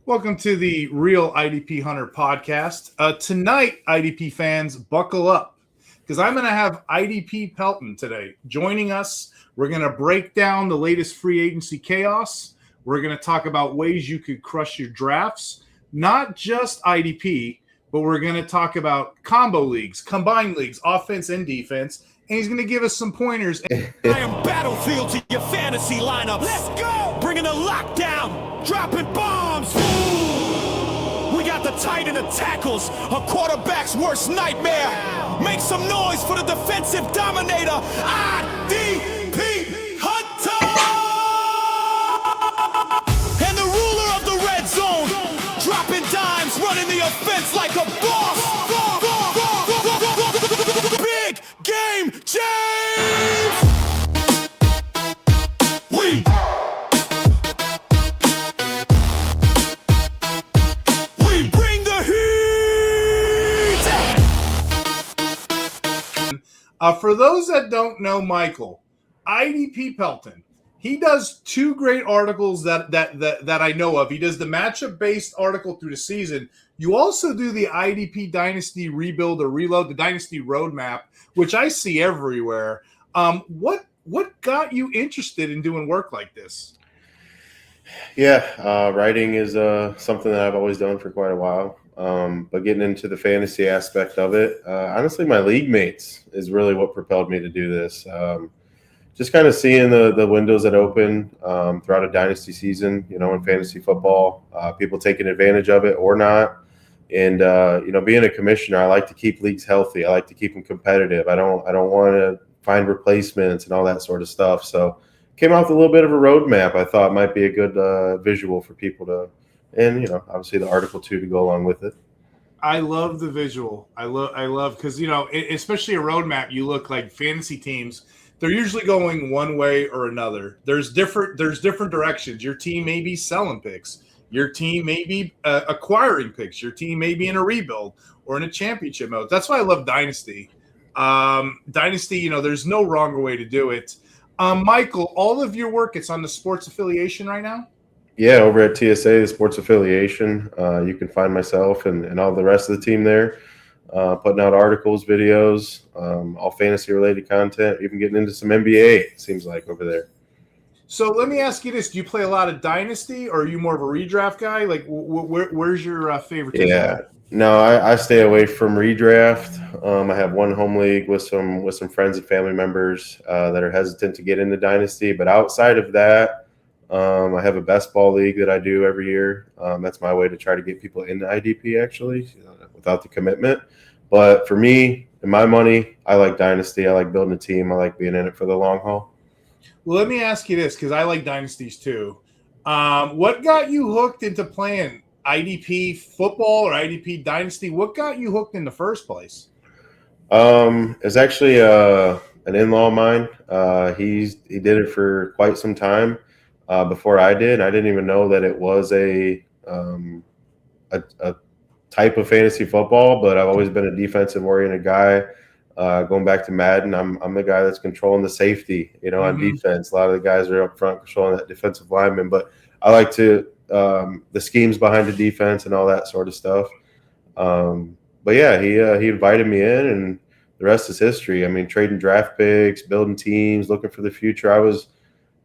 Welcome to the Real IDP Hunter Podcast. Tonight, IDP fans, buckle up because I'm going to have IDP Pelton today joining us. We're going to break down the latest free agency chaos. We're going to talk about ways you could crush your drafts, not just IDP, but we're going to talk about combo leagues, combined leagues, offense and defense. And he's going to give us some pointers. I am Battlefield to your fantasy lineup. Let's go! Bringing the lockdown, dropping bombs. We got the tight end of tackles, a quarterback's worst nightmare. Make some noise for the defensive dominator, IDP Hunter! And the ruler of the red zone, dropping dimes, running the offense like a boss. Big game, James! We bring the heat! For those that don't know Michael, IDP Pelton, he does two great articles that I know of. He does the matchup-based article through the season. You also do the IDP Dynasty Rebuild or Reload, the Dynasty Roadmap, which I see everywhere. What got you interested in doing work like this? Yeah, writing is something that I've always done for quite a while. But getting into the fantasy aspect of it, honestly, my league mates is really what propelled me to do this. Just kind of seeing the windows that open throughout a dynasty season, in fantasy football, people taking advantage of it or not. And, being a commissioner, I like to keep leagues healthy. I like to keep them competitive. I don't want to find replacements and all that sort of stuff. So came out with a little bit of a roadmap I thought might be a good visual for people to, and, obviously the article too to go along with it. I love the visual. I love because, especially a roadmap, you look like fantasy teams. They're usually going one way or another. There's different directions. Your team may be selling picks. Your team may be acquiring picks. Your team may be in a rebuild or in a championship mode. That's why I love Dynasty. Dynasty, there's no wrong way to do it. Michael, all of your work, it's on the Sports Affiliation right now? Yeah, over at TSA, the Sports Affiliation. You can find myself and all the rest of the team there. Putting out articles, videos, all fantasy-related content, even getting into some NBA, it seems like, over there. So let me ask you this. Do you play a lot of Dynasty, or are you more of a redraft guy? Like, where's your favorite team? Yeah. No, I stay away from redraft. I have one home league with some friends and family members that are hesitant to get into Dynasty. But outside of that, I have a best ball league that I do every year. That's my way to try to get people into IDP, actually, without the commitment. But for me and my money, I like Dynasty. I like building a team. I like being in it for the long haul. Well, let me ask you this, because I like Dynasties too. What got you hooked into playing IDP football or IDP Dynasty? What got you hooked in the first place? It's actually an in-law of mine. He did it for quite some time before I did. I didn't even know that it was a type of fantasy football, but I've always been a defensive-oriented guy. Going back to Madden, I'm the guy that's controlling the safety, on defense. A lot of the guys are up front controlling that defensive lineman, but I like to the schemes behind the defense and all that sort of stuff. But yeah, he invited me in, and the rest is history. I mean, trading draft picks, building teams, looking for the future. I was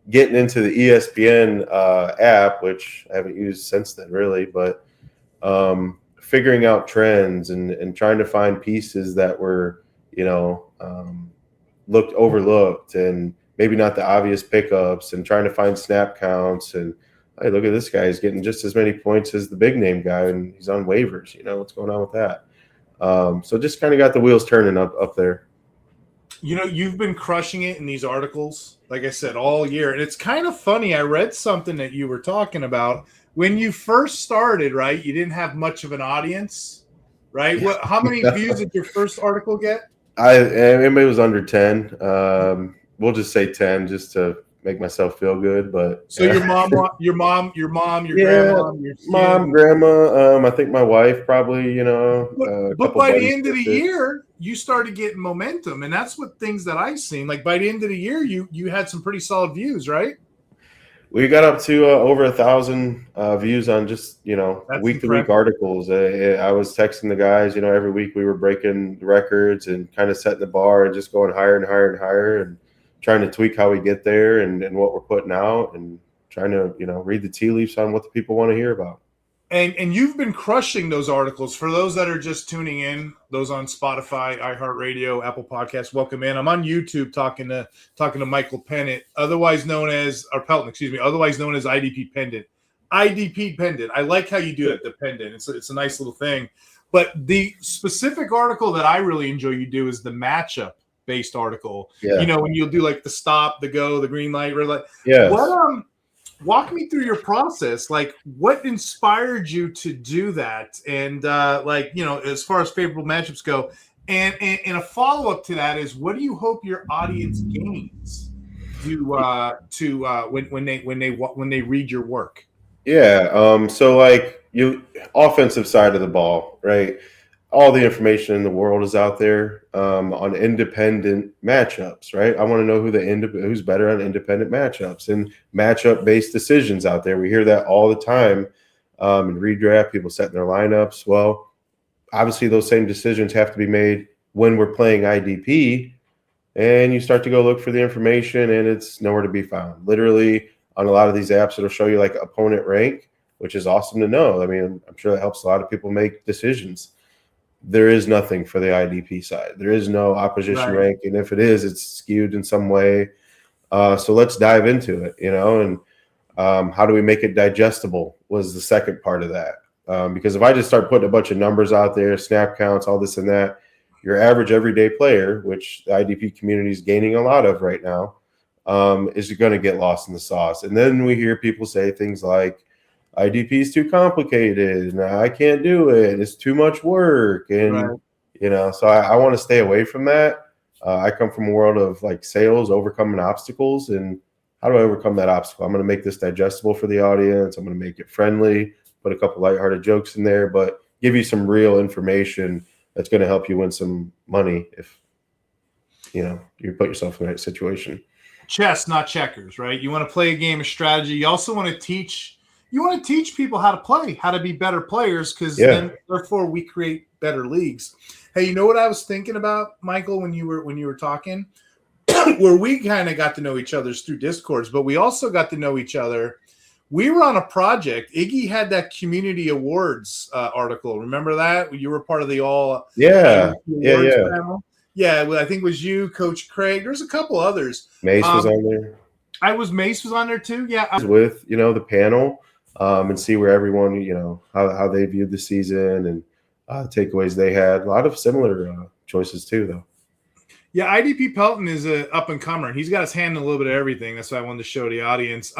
getting into the ESPN app, which I haven't used since then, really, but figuring out trends and trying to find pieces that were looked overlooked and maybe not the obvious pickups, and trying to find snap counts. And hey, look at this guy. He's getting just as many points as the big name guy, and he's on waivers. What's going on with that? So just kind of got the wheels turning up there. You've been crushing it in these articles, like I said, all year. And it's kind of funny. I read something that you were talking about when you first started, right? You didn't have much of an audience, right? How many views did your first article get? It was under 10. We'll just say 10 just to make myself feel good. But so your mom, your grandma, your mom, grandma. I think my wife probably. But by the end of the year, you started getting momentum, and that's what things that I've seen. Like by the end of the year, you had some pretty solid views, right? We got up to over 1,000 views on just, That's week-to-week impressive. articles. I was texting the guys, every week we were breaking the records and kind of setting the bar and just going higher and higher and higher and trying to tweak how we get there and what we're putting out and trying to, read the tea leaves on what the people want to hear about. And you've been crushing those articles. For those that are just tuning in, those on Spotify, iHeartRadio, Apple Podcasts, welcome in. I'm on YouTube talking to Michael Pelton, otherwise known as IDP Pendant. IDP Pendant. I like how you do that, the pendant. It's a nice little thing. But the specific article that I really enjoy you do is the matchup based article. Yeah. When you'll do like the stop, the go, the green light, red light. Yeah. Walk me through your process. Like, what inspired you to do that? And as far as favorable matchups go, and a follow up to that is, what do you hope your audience gains when they read your work? Yeah. So like offensive side of the ball, right? All the information in the world is out there on independent matchups, right? I want to know who's better on independent matchups and matchup-based decisions out there. We hear that all the time in redraft, people setting their lineups. Well, obviously those same decisions have to be made when we're playing IDP, and you start to go look for the information, and it's nowhere to be found. Literally, on a lot of these apps, it'll show you like opponent rank, which is awesome to know. I mean, I'm sure that helps a lot of people make decisions. There is nothing for the IDP side. There is no opposition rank, and if it is, it's skewed in some way. So let's dive into it, and how do we make it digestible was the second part of that. Because if I just start putting a bunch of numbers out there, snap counts, all this and that, your average everyday player, which the IDP community is gaining a lot of right now, is going to get lost in the sauce. And then we hear people say things like, IDP is too complicated, and I can't do it. It's too much work. And, so I want to stay away from that. I come from a world of like sales, overcoming obstacles. And how do I overcome that obstacle? I'm going to make this digestible for the audience. I'm going to make it friendly, put a couple lighthearted jokes in there, but give you some real information that's going to help you win some money if, you put yourself in the right situation. Chess, not checkers, right? You want to play a game of strategy. You also want to teach people how to play, how to be better players, because then therefore we create better leagues. Hey, you know what I was thinking about, Michael, when you were talking? Where we kind of got to know each other through Discords, but we also got to know each other. We were on a project. Iggy had that community awards article. Remember that? You were part of the all panel. Yeah, well, I think it was you, Coach Craig. There's a couple others. Mace was on there. Mace was on there too. Yeah, I was with the panel. And see where everyone, how they viewed the season and takeaways they had. A lot of similar choices too, though. Yeah, IDP Pelton is an up-and-comer. He's got his hand in a little bit of everything. That's why I wanted to show the audience.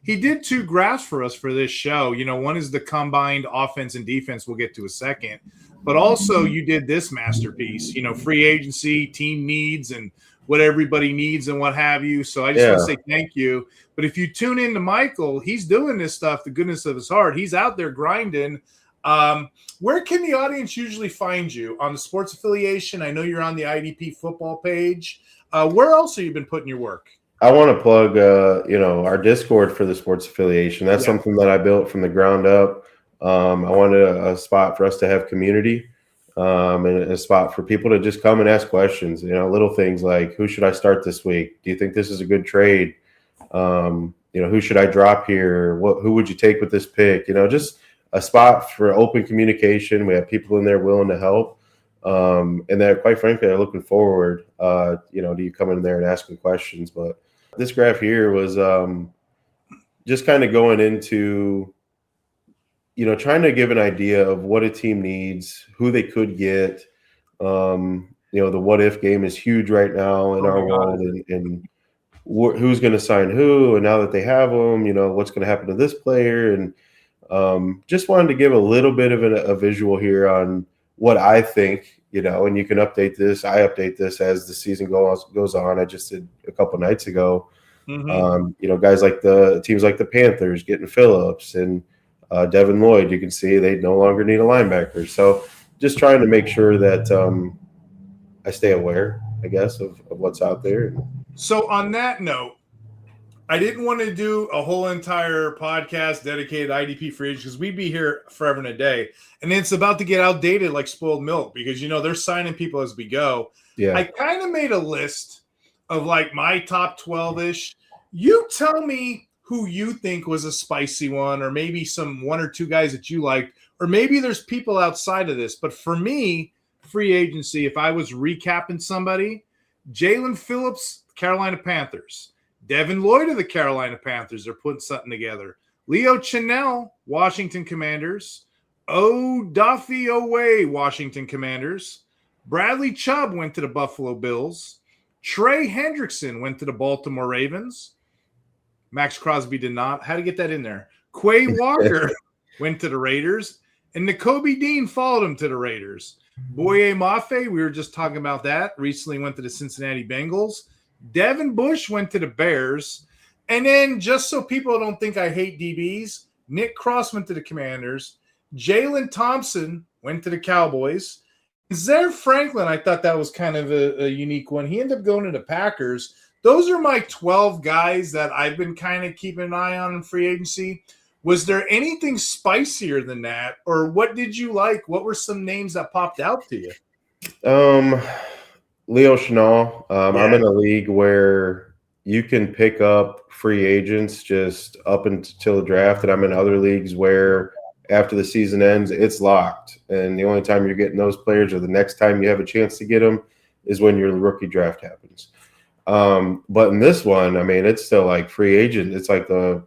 He did 2 graphs for us for this show. One is the combined offense and defense. We'll get to a second. But also you did this masterpiece, free agency, team needs, and what everybody needs and what have you. So I just want to say thank you. But if you tune in to Michael, he's doing this stuff, the goodness of his heart. He's out there grinding. Where can the audience usually find you? On the Sports Affiliation? I know you're on the IDP football page. Where else have you been putting your work? I want to plug, our Discord for the Sports Affiliation. That's something that I built from the ground up. I wanted a spot for us to have community. And a spot for people to just come and ask questions, little things like, who should I start this week? Do you think this is a good trade? Who should I drop here? Who would you take with this pick? Just a spot for open communication. We have people in there willing to help. And they're, quite frankly, they're looking forward, to you coming in there and asking questions. But this graph here was just kind of going into, trying to give an idea of what a team needs, who they could get. The what if game is huge right now in our world, and who's going to sign who. And now that they have them, what's going to happen to this player. And just wanted to give a little bit of a visual here on what I think, and you can update this. I update this as the season goes on. I just did a couple nights ago. Guys like the teams like the Panthers getting Phillips and Devin Lloyd, you can see they no longer need a linebacker. So just trying to make sure that I stay aware, I guess, of what's out there. So on that note, I didn't want to do a whole entire podcast dedicated to IDP Free Agency because we'd be here forever and a day. And it's about to get outdated like spoiled milk because, they're signing people as we go. Yeah. I kind of made a list of like my top 12-ish. You tell me who you think was a spicy one, or maybe some one or two guys that you liked, or maybe there's people outside of this. But for me, free agency, if I was recapping somebody, Jalen Phillips, Carolina Panthers. Devin Lloyd of the Carolina Panthers are putting something together. Leo Chenal, Washington Commanders. Odafe Oweh, Washington Commanders. Bradley Chubb went to the Buffalo Bills. Trey Hendrickson went to the Baltimore Ravens. Max Crosby did not. How to get that in there? Quay Walker went to the Raiders. And Nakobe Dean followed him to the Raiders. Boye Mafe, we were just talking about that, recently went to the Cincinnati Bengals. Devin Bush went to the Bears. And then, just so people don't think I hate DBs, Nick Cross went to the Commanders. Jalen Thompson went to the Cowboys. Zaire Franklin, I thought that was kind of a unique one. He ended up going to the Packers. Those are my 12 guys that I've been kind of keeping an eye on in free agency. Was there anything spicier than that? Or what did you like? What were some names that popped out to you? Leo Chenal. I'm in a league where you can pick up free agents just up until the draft, and I'm in other leagues where after the season ends, it's locked. And the only time you're getting those players, or the next time you have a chance to get them, is when your rookie draft happens. But in this one, I mean, it's still like free agent. It's like the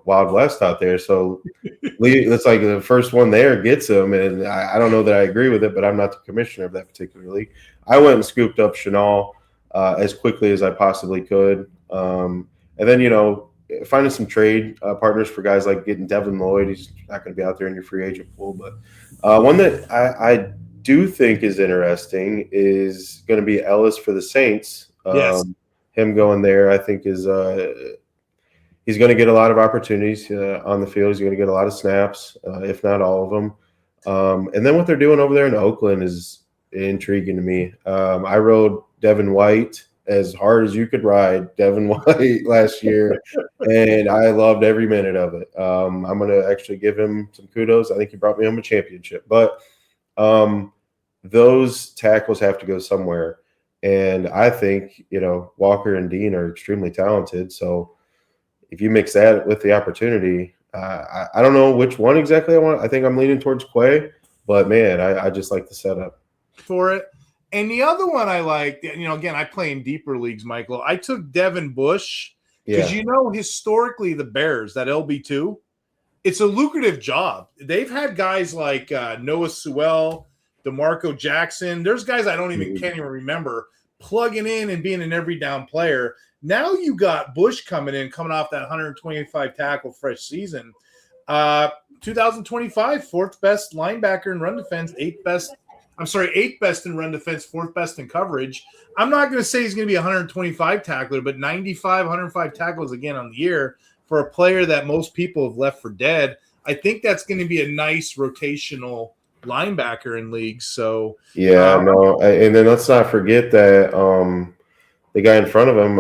Wild West out there. So it's like the first one there gets them, and I don't know that I agree with it, but I'm not the commissioner of that particular league. I went and scooped up Chenal as quickly as I possibly could, and then finding some trade partners for guys like getting Devin Lloyd. He's not going to be out there in your free agent pool, but one that I do think is interesting is going to be Ellis for the Saints. Yes. Him going there, I think, is he's going to get a lot of opportunities on the field. He's going to get a lot of snaps, if not all of them. And then what they're doing over there in Oakland is intriguing to me. I rode Devin White as hard as you could ride Devin White last year, and I loved every minute of it. I'm going to actually give him some kudos. I think he brought me home a championship. But those tackles have to go somewhere. And I think, Walker and Dean are extremely talented. So if you mix that with the opportunity, I don't know which one exactly I want. I think I'm leaning towards Quay, but man, I just like the setup for it. And the other one I like, again, I play in deeper leagues, Michael. I took Devin Bush because, historically the Bears, that LB2, it's a lucrative job. They've had guys like Noah Sewell, DeMarco Jackson. There's guys I can't even remember plugging in and being an every down player. Now you got Bush coming off that 125 tackle fresh season. 2025, fourth best linebacker in run defense, eighth best in run defense, fourth best in coverage. I'm not going to say he's going to be 125 tackler, but 95, 105 tackles again on the year for a player that most people have left for dead. I think that's going to be a nice rotational linebacker in leagues. So and then let's not forget that the guy in front of him,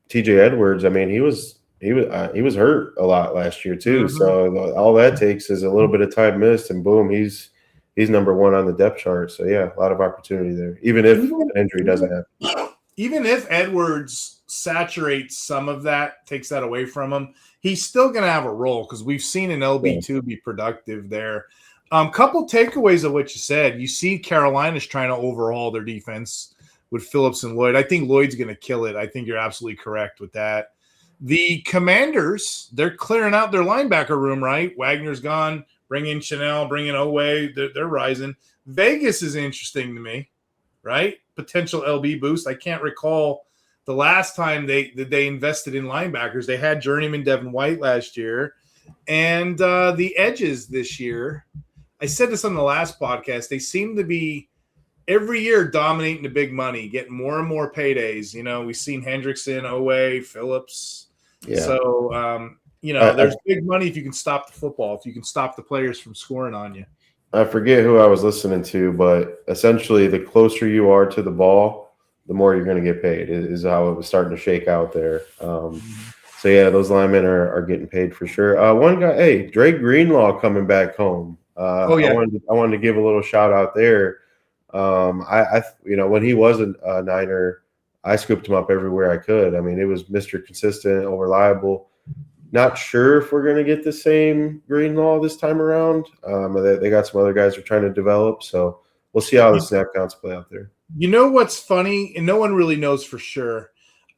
TJ Edwards, I mean, he was hurt a lot last year too. Mm-hmm. So all that takes is a little bit of time missed, and boom, he's number one on the depth chart. So a lot of opportunity there, even if an injury doesn't happen. Even if Edwards saturates some of that, takes that away from him, he's still going to have a role because we've seen an LB2 be productive there. Couple takeaways of what you said. You see Carolina's trying to overhaul their defense with Phillips and Lloyd. I think Lloyd's going to kill it. I think you're absolutely correct with that. The Commanders, they're clearing out their linebacker room, right? Wagner's gone. Bring in Chenal, bring in Oweh. They're rising. Vegas is interesting to me, right? Potential LB boost. I can't recall the last time they invested in linebackers. They had journeyman Devin White last year. And the edges this year, I said this on the last podcast, they seem to be every year dominating the big money, getting more and more paydays. We've seen Hendrickson, Oweh, Phillips. Yeah. So, there's big money if you can stop the football, if you can stop the players from scoring on you. I forget who I was listening to, but essentially the closer you are to the ball, the more you're going to get paid is how it was starting to shake out there. So yeah, those linemen are getting paid for sure. One guy, hey, Dre Greenlaw coming back home. Oh yeah, I wanted to give a little shout out there. I when he wasn't a Niner, I scooped him up everywhere I could. I mean, it was Mr. Consistent, reliable. Not sure if we're going to get the same Greenlaw this time around. They got some other guys they're trying to develop, so we'll see how the snap counts play out there. You know what's funny, and no one really knows for sure.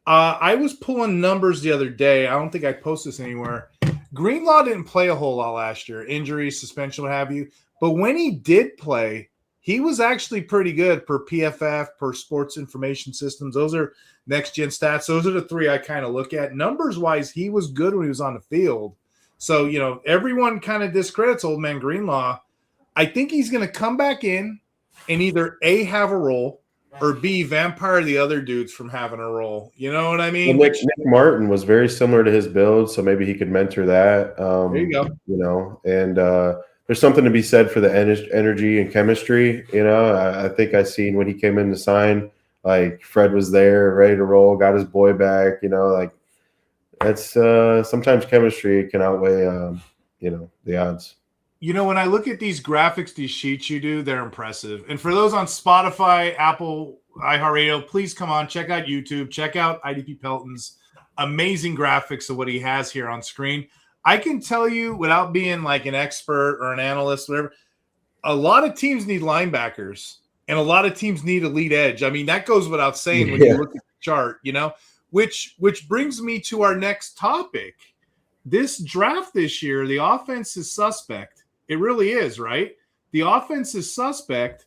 I was pulling numbers the other day. I don't think I posted this anywhere. Greenlaw didn't play a whole lot last year, injuries, suspension, what have you. But when he did play, he was actually pretty good per PFF, per Sports Information Systems. Those are next-gen stats. Those are the three I kind of look at. Numbers-wise, he was good when he was on the field. So, everyone kind of discredits old man Greenlaw. I think he's going to come back in and either A, have a role, or B, vampire the other dudes from having a role. You know what I mean? Well, Nick Martin was very similar to his build, so maybe he could mentor that. There you go. And there's something to be said for the energy and chemistry. I think I seen when he came in to sign, like Fred was there, ready to roll, got his boy back. Like that's sometimes chemistry can outweigh the odds. When I look at these graphics, these sheets you do, they're impressive. And for those on Spotify, Apple, iHeartRadio, please come on, check out YouTube, check out IDP Pelton's amazing graphics of what he has here on screen. I can tell you, without being like an expert or an analyst, whatever, a lot of teams need linebackers and a lot of teams need elite edge. I mean, that goes without saying when you look at the chart, which brings me to our next topic. This draft this year, the offense is suspect. It really is, right? The offense is suspect.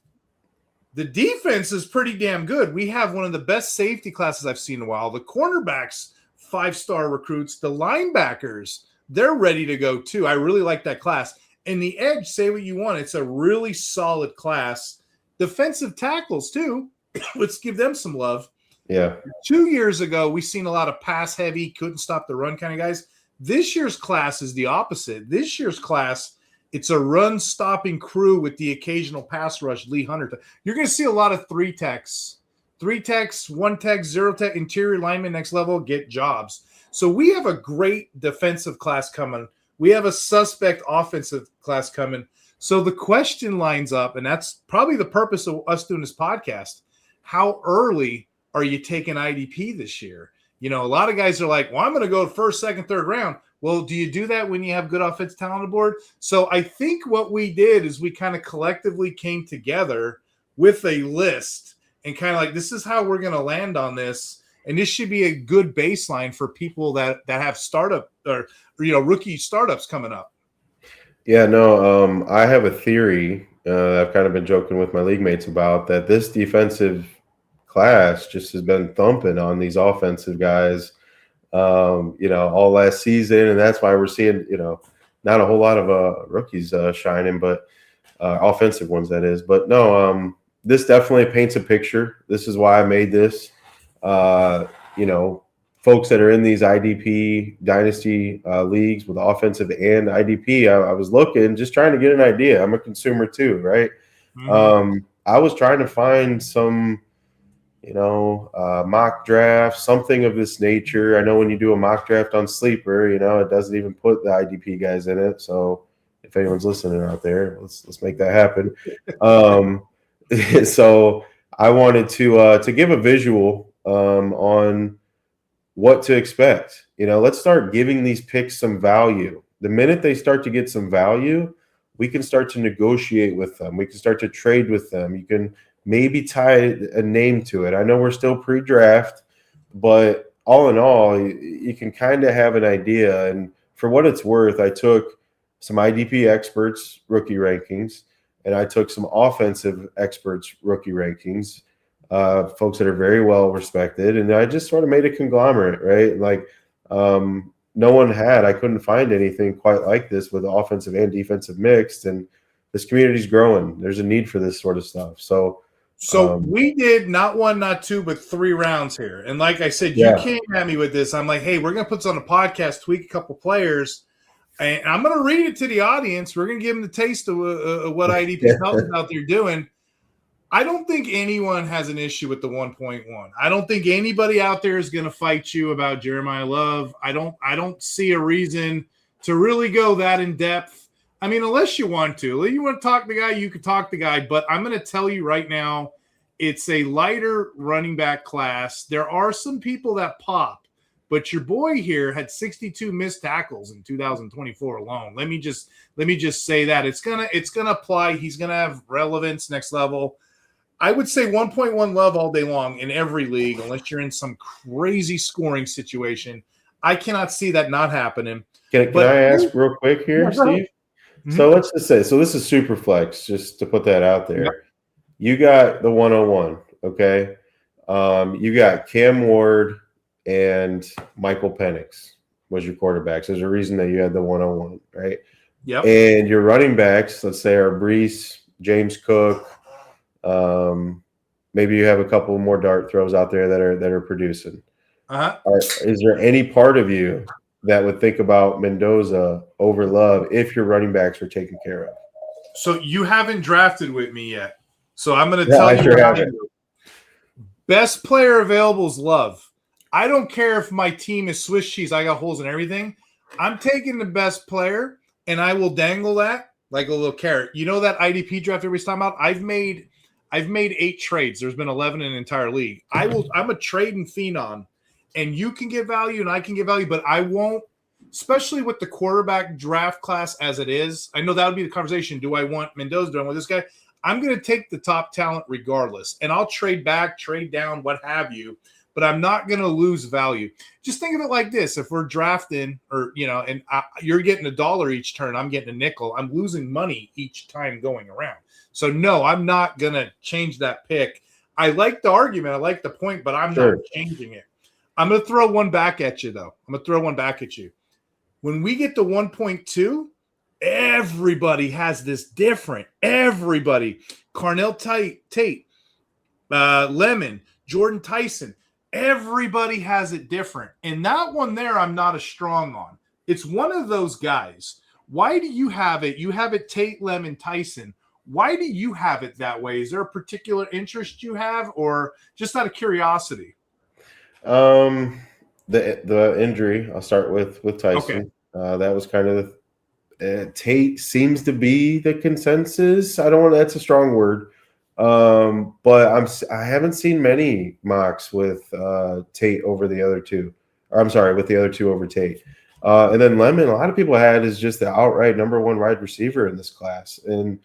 The defense is pretty damn good. We have one of the best safety classes I've seen in a while. The cornerbacks, 5-star recruits. The linebackers, they're ready to go too. I really like that class. And the edge, say what you want, it's a really solid class. Defensive tackles too. Let's give them some love. Yeah. 2 years ago, we seen a lot of pass heavy, couldn't stop the run kind of guys. This year's class is the opposite. This year's class, it's a run-stopping crew with the occasional pass rush, Lee Hunter. You're going to see a lot of 3 techs, 1 tech, 0 tech, interior lineman, next level, get jobs. So we have a great defensive class coming. We have a suspect offensive class coming. So the question lines up, and that's probably the purpose of us doing this podcast. How early are you taking IDP this year? A lot of guys are like, well, I'm going to go first, second, third round. Well, do you do that when you have good offensive talent on the board? So I think what we did is we kind of collectively came together with a list and kind of like, this is how we're going to land on this. And this should be a good baseline for people that have startup or rookie startups coming up. Yeah, no, I have a theory I've kind of been joking with my league mates about, that this defensive class just has been thumping on these offensive guys all last season, and that's why we're seeing, not a whole lot of rookies shining, but offensive ones, that is. But no, this definitely paints a picture. This is why I made this. Folks that are in these IDP Dynasty leagues with offensive and IDP, I was looking, just trying to get an idea. I'm a consumer too, right? Mm-hmm. I was trying to find some mock draft, something of this nature. I know when you do a mock draft on Sleeper, it doesn't even put the IDP guys in it. So if anyone's listening out there, let's make that happen. So I wanted to give a visual on what to expect. Let's start giving these picks some value. The minute they start to get some value, we can start to negotiate with them. We can start to trade with them. You can maybe tie a name to it. I know we're still pre-draft, but all in all, you can kind of have an idea. And for what it's worth, I took some IDP experts rookie rankings, and I took some offensive experts rookie rankings, folks that are very well respected, and I just sort of made a conglomerate, right? Like I couldn't find anything quite like this with offensive and defensive mixed, and this community's growing. There's a need for this sort of stuff. So we did not 1, not 2, but 3 rounds here. And like I said, you came at me with this. I'm like, hey, we're going to put this on a podcast, tweak a couple players, and I'm going to read it to the audience. We're going to give them the taste of what IDP Pelton's out there doing. I don't think anyone has an issue with the 1.1. I don't think anybody out there is going to fight you about Jeremiah Love. I don't see a reason to really go that in depth. I mean, unless you want to. You want to talk to the guy, you could talk to the guy. But I'm going to tell you right now, it's a lighter running back class. There are some people that pop. But your boy here had 62 missed tackles in 2024 alone. Let me just say that it's gonna apply. He's gonna have relevance next level. I would say 1.1 Love all day long in every league, unless you're in some crazy scoring situation. I cannot see that not happening. Can I ask real quick here, Steve? Mm-hmm. So let's just say, so this is super flex, just to put that out there. Yep. You got the 101, okay? You got Cam Ward and Michael Penix was your quarterbacks. There's a reason that you had the 101, right? Yep. And your running backs, let's say, are Brees, James Cook. Maybe you have a couple more dart throws out there that are producing. Is there any part of you that would think about Mendoza over Love if your running backs were taken care of? So you haven't drafted with me yet. So I'm going to tell you what I do. Best player available is Love. I don't care if my team is Swiss cheese. I got holes in everything. I'm taking the best player, and I will dangle that like a little carrot. You know that IDP draft everybody's talking about? I've made 8 trades. There's been 11 in an entire league. I'm a trading phenom, and you can get value and I can get value, but I won't, especially with the quarterback draft class as it is. I know that would be the conversation. Do I want Mendoza? Do I want this guy? I'm going to take the top talent regardless, and I'll trade back, trade down, what have you, but I'm not going to lose value. Just think of it like this. If we're drafting and you're getting $1 each turn, I'm getting a nickel. I'm losing money each time going around. So, no, I'm not going to change that pick. I like the argument. I like the point, but I'm not changing it. I'm going to throw one back at you, though. When we get to 1.2, everybody has this different. Everybody. Carnell Tate, Lemon, Jordan Tyson. Everybody has it different. And that one there I'm not as strong on. It's one of those guys. Why do you have it? You have it Tate, Lemon, Tyson. Why do you have it that way? Is there a particular interest you have, or just out of curiosity? The injury, I'll start with Tyson. Okay. That was kind of Tate seems to be the consensus. That's a strong word. But I haven't seen many mocks with Tate over the other two. Or I'm sorry, with the other two over Tate. And then Lemon, a lot of people had is just the outright number 1 wide receiver in this class. And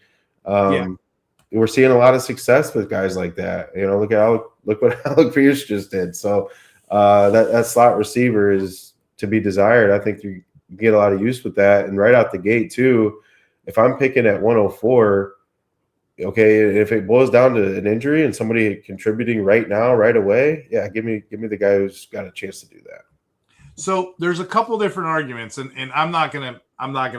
we're seeing a lot of success with guys like that. Look what Alec Pierce just did. So that slot receiver is to be desired. I think you get a lot of use with that. And right out the gate too, if I'm picking at 104, okay, if it boils down to an injury and somebody contributing right now, right away, give me the guy who's got a chance to do that. So there's a couple different arguments, and I'm not gonna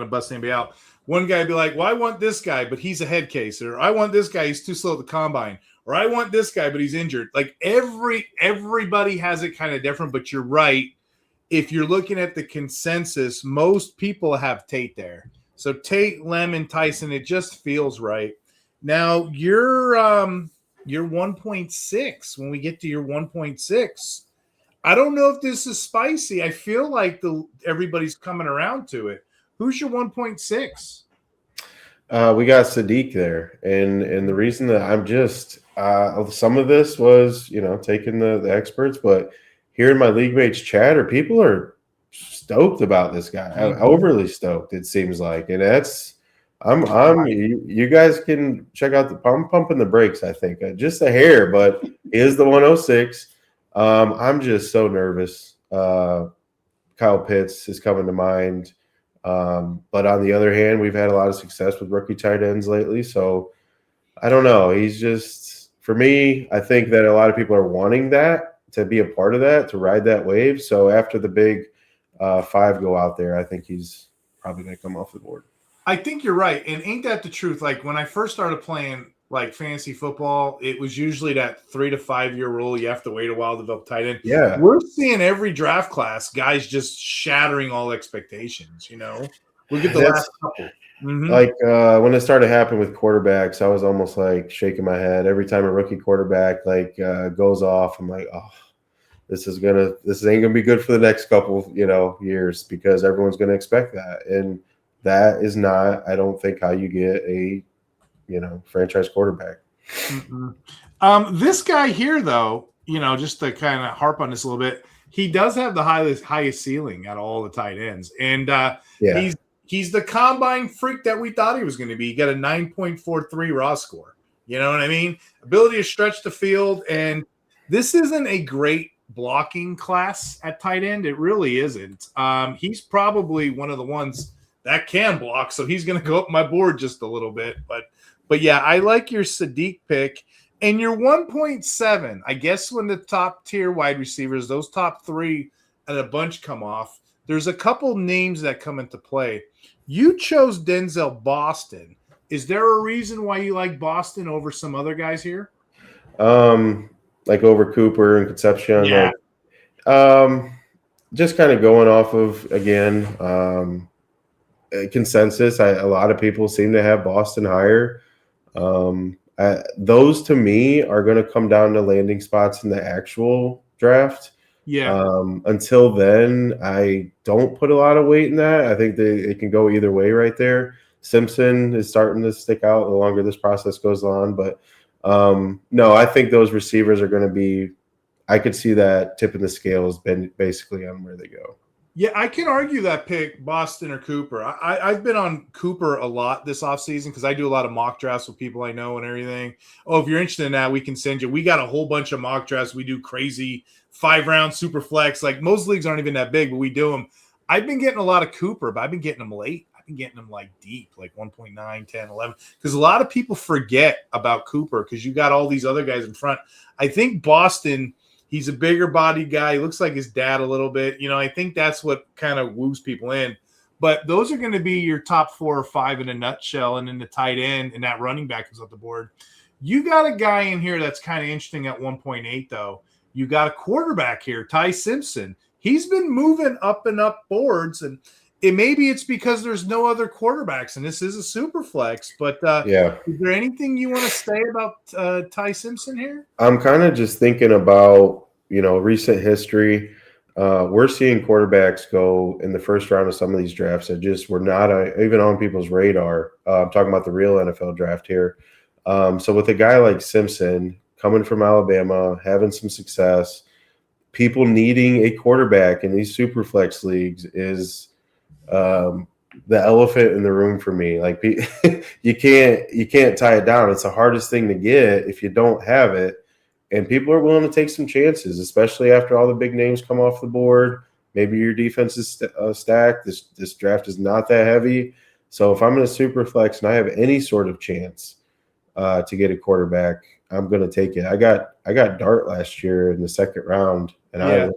bust anybody out. One guy would be like, well, I want this guy, but he's a head case, or I want this guy, he's too slow at the combine, or I want this guy, but he's injured. Like everybody has it kind of different, but you're right. If you're looking at the consensus, most people have Tate there. So Tate, Lemon, Tyson, it just feels right. Now you're 1.6. When we get to your 1.6, I don't know if this is spicy. I feel like everybody's coming around to it. Who's your 1.6? We got Sadiq there, and the reason that I'm just some of this was taking the experts, but hearing my league mates chatter, people are stoked about this guy, overly stoked. It seems like, and that's. You guys can check out I'm pumping the brakes, I think, just a hair, but he is the 106. I'm just so nervous. Kyle Pitts is coming to mind. But on the other hand, we've had a lot of success with rookie tight ends lately. So I don't know. He's just, for me, I think that a lot of people are wanting that, to be a part of that, to ride that wave. So after the big 5 go out there, I think he's probably going to come off the board. I think you're right. And ain't that the truth? Like when I first started playing like fantasy football, it was usually that 3 to 5 year rule. You have to wait a while to develop tight end. Yeah. We're seeing every draft class guys just shattering all expectations, Look at the last couple. Mm-hmm. Like when it started happening with quarterbacks, I was almost like shaking my head every time a rookie quarterback goes off. I'm like, oh, this ain't gonna be good for the next couple years, because everyone's gonna expect that, and that is not, I don't think, how you get a franchise quarterback. This guy here, though, just to kind of harp on this a little bit, he does have the highest ceiling out of all the tight ends, and he's the combine freak that we thought he was going to be. He got a 9.43 raw score. You know what I mean? Ability to stretch the field, and this isn't a great blocking class at tight end. It really isn't. He's probably one of the ones that can block, so he's going to go up my board just a little bit. But yeah, I like your Sadiq pick. And your 1.7, I guess when the top tier wide receivers, those top three and a bunch come off, there's a couple names that come into play. You chose Denzel Boston. Is there a reason why you like Boston over some other guys here? Like over Cooper and Concepcion? Yeah. Just kind of going off of, again, consensus. A lot of people seem to have Boston higher. Those to me are going to come down to landing spots in the actual draft. Yeah. Until then, I don't put a lot of weight in that. I think it can go either way right there. Simpson is starting to stick out the longer this process goes on. But no, I think those receivers are going to be – I could see that tipping the scales basically on where they go. Yeah, I can argue that pick, Boston or Cooper. I've been on Cooper a lot this offseason because I do a lot of mock drafts with people I know and everything. Oh, if you're interested in that, we can send you. We got a whole bunch of mock drafts. We do crazy 5-round super flex. Like, most leagues aren't even that big, but we do them. I've been getting a lot of Cooper, but I've been getting them late. I've been getting them like deep, like 1.9, 10, 11. Because a lot of people forget about Cooper because you got all these other guys in front. I think Boston – he's a bigger body guy. He looks like his dad a little bit. I think that's what kind of woos people in. But those are going to be your top 4 or 5 in a nutshell. And then the tight end and that running back is off the board. You got a guy in here that's kind of interesting at 1.8, though. You got a quarterback here, Ty Simpson. He's been moving up and up boards. And maybe it's because there's no other quarterbacks, and this is a super flex. But is there anything you want to say about Ty Simpson here? I'm kind of just thinking about, recent history. We're seeing quarterbacks go in the first round of some of these drafts that just were not even on people's radar. I'm talking about the real NFL draft here. So with a guy like Simpson coming from Alabama, having some success, people needing a quarterback in these super flex leagues is – the elephant in the room for me. Like, you can't tie it down. It's the hardest thing to get if you don't have it, and people are willing to take some chances, especially after all the big names come off the board. Maybe your defense is stacked. This draft is not that heavy, so if I'm in a super flex and I have any sort of chance to get a quarterback, I'm going to take it. I got Dart last year in the second round, and I was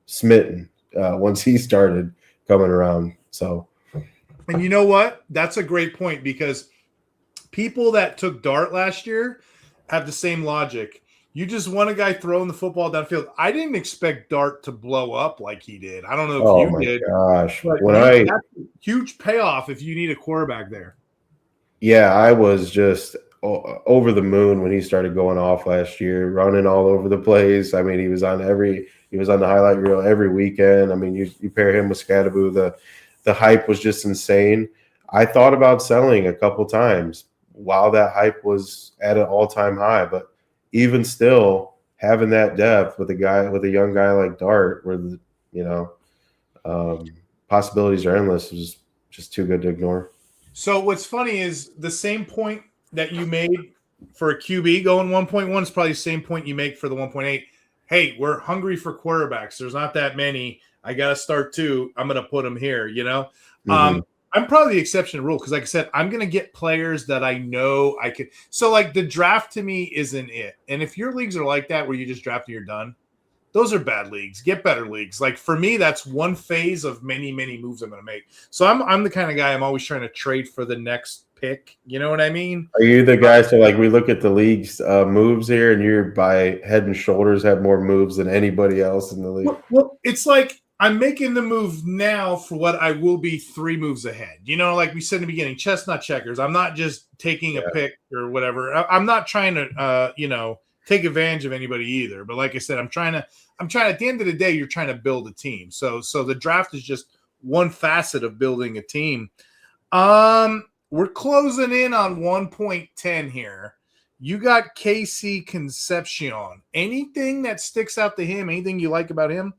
smitten once he started coming around. So, and you know what? That's a great point, because people that took Dart last year have the same logic. You just want a guy throwing the football downfield. I didn't expect Dart to blow up like he did. I don't know if you did. Oh my gosh. That's a huge payoff if you need a quarterback there. Yeah, I was just over the moon when he started going off last year, running all over the place. I mean, he was on the highlight reel every weekend. I mean, you pair him with Scadaboo, the hype was just insane. I thought about selling a couple times while that hype was at an all-time high, but even still, having that depth with a young guy like Dart, where possibilities are endless, is just too good to ignore. So what's funny is the same point that you made for a QB going 1.1 is probably the same point you make for the 1.8. Hey, we're hungry for quarterbacks. There's not that many. I got to start 2. I'm going to put them here, Mm-hmm. I'm probably the exception to rule because, like I said, I'm going to get players that I know I could. So, like, the draft to me isn't it. And if your leagues are like that where you just draft and you're done, those are bad leagues. Get better leagues. Like, for me, that's one phase of many, many moves I'm going to make. So I'm the kind of guy I'm always trying to trade for the next pick. You know what I mean? Are you the guy? So, like, we look at the league's moves here, and you're by head and shoulders have more moves than anybody else in the league. Well, it's like I'm making the move now for what I will be 3 moves ahead. You know, like we said in the beginning, chestnut checkers. I'm not just taking a pick or whatever. I'm not trying to, take advantage of anybody either. But like I said, I'm trying at the end of the day, you're trying to build a team. So the draft is just one facet of building a team. We're closing in on 1.10 here. You got KC Concepcion. Anything that sticks out to him? Anything you like about him?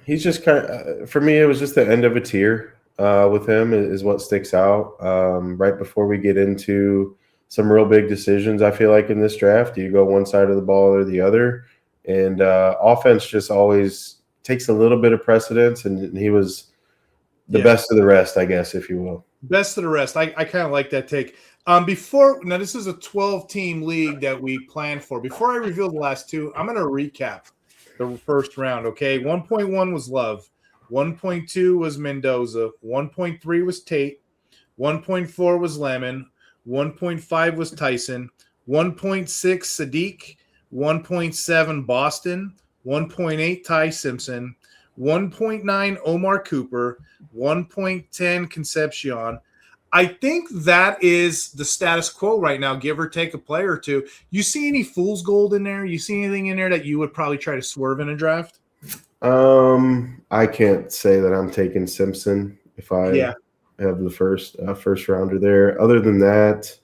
He's just kind of, for me, it was just the end of a tier with him is what sticks out. Right before we get into some real big decisions, I feel like in this draft, do you go one side of the ball or the other? And offense just always takes a little bit of precedence, and he was the best of the rest, I guess, if you will. Best of the rest. I kind of like that take. Now this is a 12-team league that we planned for. Before I reveal the last 2, I'm going to recap the first round, okay? 1.1 was Love. 1.2 was Mendoza. 1.3 was Tate. 1.4 was Lemon. 1.5 was Tyson. 1.6 Sadiq. 1.7 Boston. 1.8 Ty Simpson. 1.9 Omar Cooper. 1.10 Concepcion. I think that is the status quo right now, give or take a player or two. You see any fool's gold in there? You see anything in there that you would probably try to swerve in a draft? I can't say that I'm taking Simpson if I have the first rounder there. Other than that,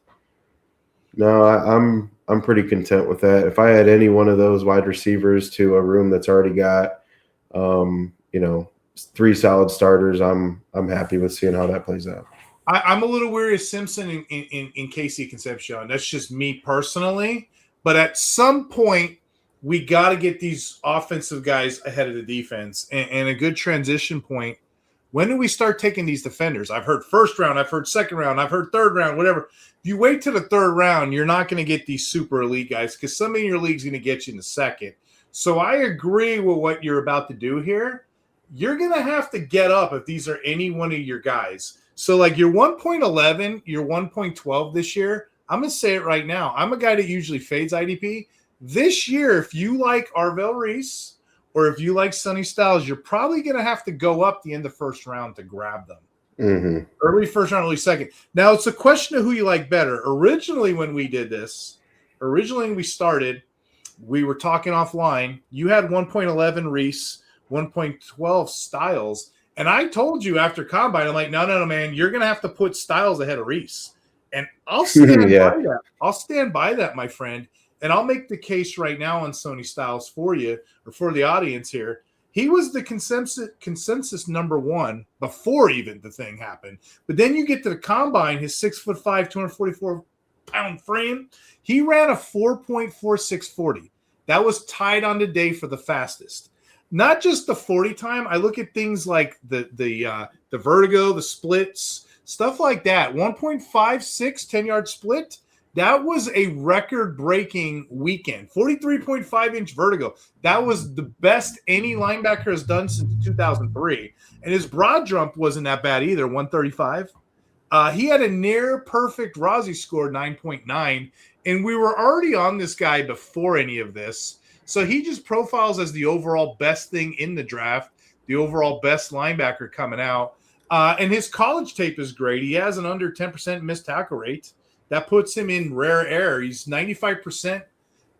no, I'm pretty content with that. If I had any one of those wide receivers to a room that's already got 3 solid starters, I'm happy with seeing how that plays out. I'm a little weary of Simpson in KC Concepcion. That's just me personally. But at some point, we got to get these offensive guys ahead of the defense. And a good transition point, when do we start taking these defenders? I've heard first round, I've heard second round, I've heard third round, whatever. If you wait to the third round, you're not going to get these super elite guys because somebody in your league is going to get you in the second. So I agree with what you're about to do here. You're going to have to get up if these are any one of your guys. So, like, your 1.11, your 1.12 this year, I'm going to say it right now. I'm a guy that usually fades IDP. This year, if you like Arvell Reese or if you like Sonny Styles, you're probably going to have to go up the end of the first round to grab them. Mm-hmm. Early first round, early second. Now, it's a question of who you like better. Originally, when we did this, when we started, we were talking offline. You had 1.11 Reese, 1.12 Styles. And I told you after Combine, I'm like, no, man, you're going to have to put Styles ahead of Reese. And I'll stand by that. I'll stand by that, my friend. And I'll make the case right now on Sony Styles for you or for the audience here. He was the consensus number 1 before even the thing happened. But then you get to the Combine, his 6'5", 244-pound frame. He ran a 4.4640. That was tied on the day for the fastest. Not just the 40 time. I look at things like the vertigo, the splits, stuff like that. 1.56 10-yard split. That was a record-breaking weekend. 43.5-inch vertigo. That was the best any linebacker has done since 2003. And his broad jump wasn't that bad either, 135. He had a near-perfect Rossi score, 9.9. And we were already on this guy before any of this. So he just profiles as the overall best thing in the draft, the overall best linebacker coming out. And his college tape is great. He has an under 10% missed tackle rate. That puts him in rare air. He's 95%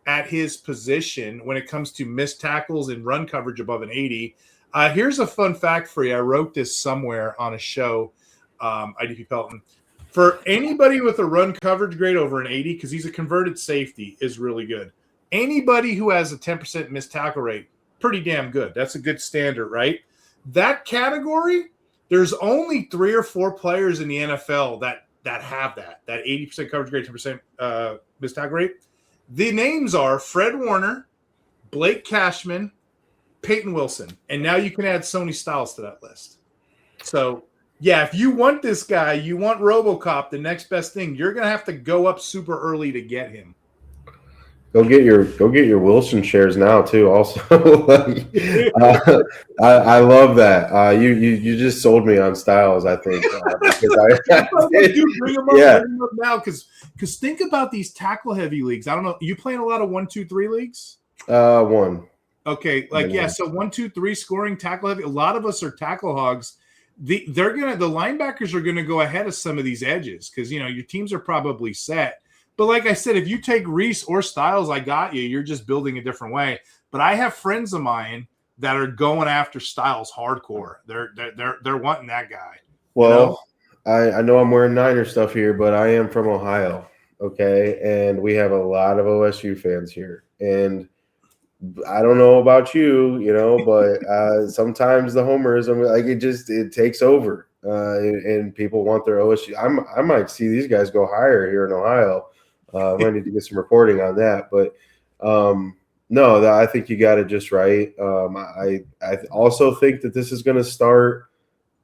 at his position when it comes to missed tackles and run coverage above an 80. Here's a fun fact for you. I wrote this somewhere on a show, IDP Pelton. For anybody with a run coverage grade over an 80, because he's a converted safety, is really good. Anybody who has a 10% missed tackle rate, pretty damn good. That's a good standard, right? That category, there's only 3 or 4 players in the NFL that have that 80% coverage grade, 10% missed tackle rate. The names are Fred Warner, Blake Cashman, Peyton Wilson, and now you can add Sony Styles to that list. So, yeah, if you want this guy, you want RoboCop, the next best thing, you're going to have to go up super early to get him. Go get your Wilson shares now too. Also, I love that. You just sold me on Styles. I think because bring him up now because think about these tackle heavy leagues. I don't know. You playing a lot of 1, 2, 3 leagues? 1. Okay, so 1, 2, 3 scoring tackle heavy. A lot of us are tackle hogs. The linebackers are gonna go ahead of some of these edges because your teams are probably set. But like I said, if you take Reese or Styles, I got you. You're just building a different way. But I have friends of mine that are going after Styles hardcore. They're wanting that guy. Well, I know I'm wearing Niner stuff here, but I am from Ohio, okay? And we have a lot of OSU fans here. And I don't know about you, but sometimes the homerism, it takes over. And people want their OSU. I might see these guys go higher here in Ohio. I might need to get some reporting on that. But no, I think you got it just right. I also think that this is going to start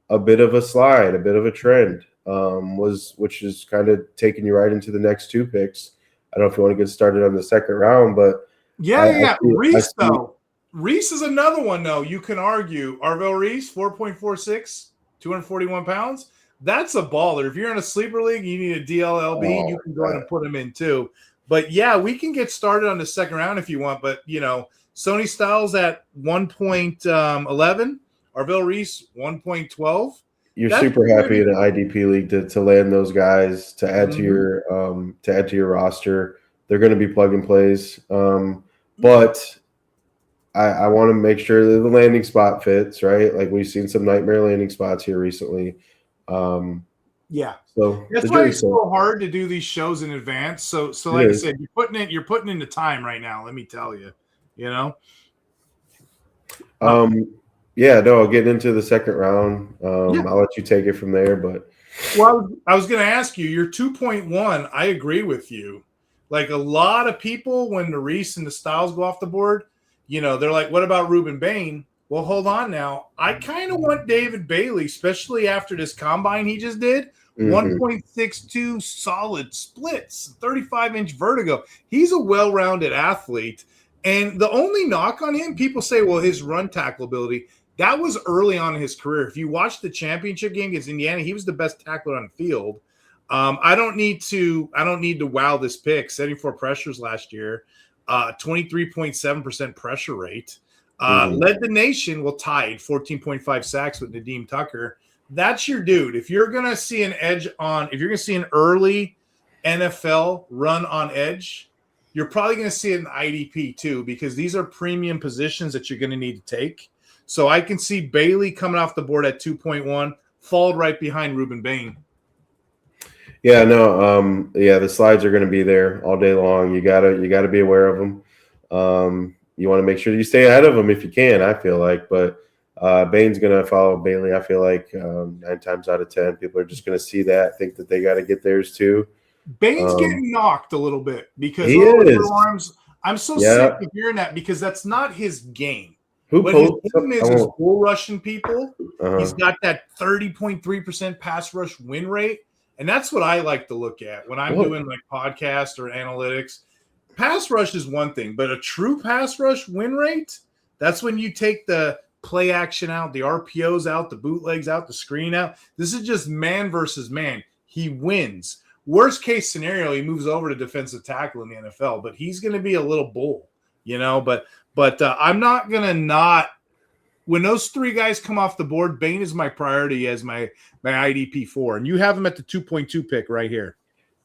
a bit of a slide, a bit of a trend, which is kind of taking you right into the next 2 picks. I don't know if you want to get started on the second round, but Reese, though. Reese is another one, though. You can argue. Arvell Reese, 4.46, 241 pounds. That's a baller. If you're in a sleeper league, you need a DLLB, you can go ahead and put him in, too. But, yeah, we can get started on the second round if you want. But, Sony Styles at 1.11. Arvell Reese, 1.12. You're super happy in an IDP league to land those guys to add to your roster. They're going to be plug and plays, but I want to make sure that the landing spot fits, right? Like we've seen some nightmare landing spots here recently. Yeah, so that's why it's so hard to do these shows in advance. So like I said, you're putting in the time right now. Let me tell you, getting into the second round. I'll let you take it from there. But I was going to ask you, your 2.1. I agree with you. Like a lot of people, when the Reese and the Styles go off the board, they're like, "What about Ruben Bain?" Well, hold on now. I kind of want David Bailey, especially after this combine he just did. 1.62 solid splits, 35-inch vertigo. He's a well-rounded athlete. And the only knock on him, people say, well, his run tackle ability, that was early on in his career. If you watch the championship game against Indiana, he was the best tackler on the field. I don't need to wow this pick. 74 pressures last year, 23.7% pressure rate. Led the nation, tied 14.5 sacks with Nadeem Tucker. That's your dude. If you're going to see if you're going to see an early NFL run on edge, you're probably going to see it in IDP too, because these are premium positions that you're going to need to take. So I can see Bailey coming off the board at 2.1, followed right behind Ruben Bain. Yeah, no, the slides are going to be there all day long. You gotta be aware of them. You want to make sure you stay ahead of them if you can. I feel like, but Bain's going to follow Bailey. I feel like 9 times out of 10, people are just going to see that, think that they got to get theirs too. Bain's getting knocked a little bit because he is. Arms. I'm so sick of hearing that because that's not his game. What his game is bull rushing people. He's got that 30.3% pass rush win rate. And that's what I like to look at when I'm doing like podcasts or analytics. Pass rush is one thing, but a true pass rush win rate, that's when you take the play action out, the RPOs out, the bootlegs out, the screen out. This is just man versus man. He wins. Worst case scenario, he moves over to defensive tackle in the NFL, but he's going to be a little bull, But I'm not going to not – when those 3 guys come off the board, Bain is my priority as my IDP 4. And you have him at the 2.2 pick right here.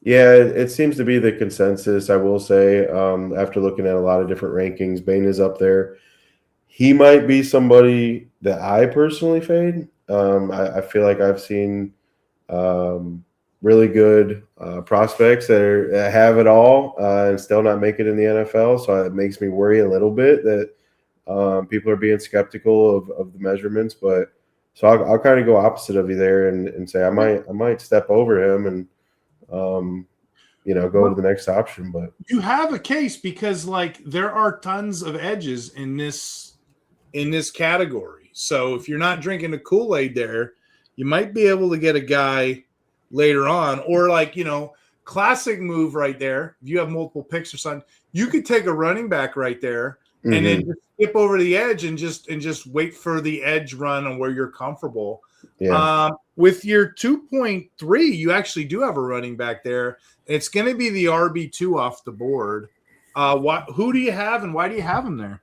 Yeah, it seems to be the consensus, I will say, after looking at a lot of different rankings. Bain is up there. He might be somebody that I personally fade. I feel like I've seen really good prospects that have it all and still not make it in the NFL. So it makes me worry a little bit that people are being skeptical of the measurements. But so I'll kind of go opposite of you there and say I might step over him and go to the next option. But you have a case because there are tons of edges in this category. So if you're not drinking the Kool-Aid there, you might be able to get a guy later on, or classic move right there. If you have multiple picks or something, you could take a running back right there and then just skip over the edge and just wait for the edge run on where you're comfortable. Yeah. With your 2.3, you actually do have a running back there. It's going to be the RB2 off the board. Who do you have and why do you have him there?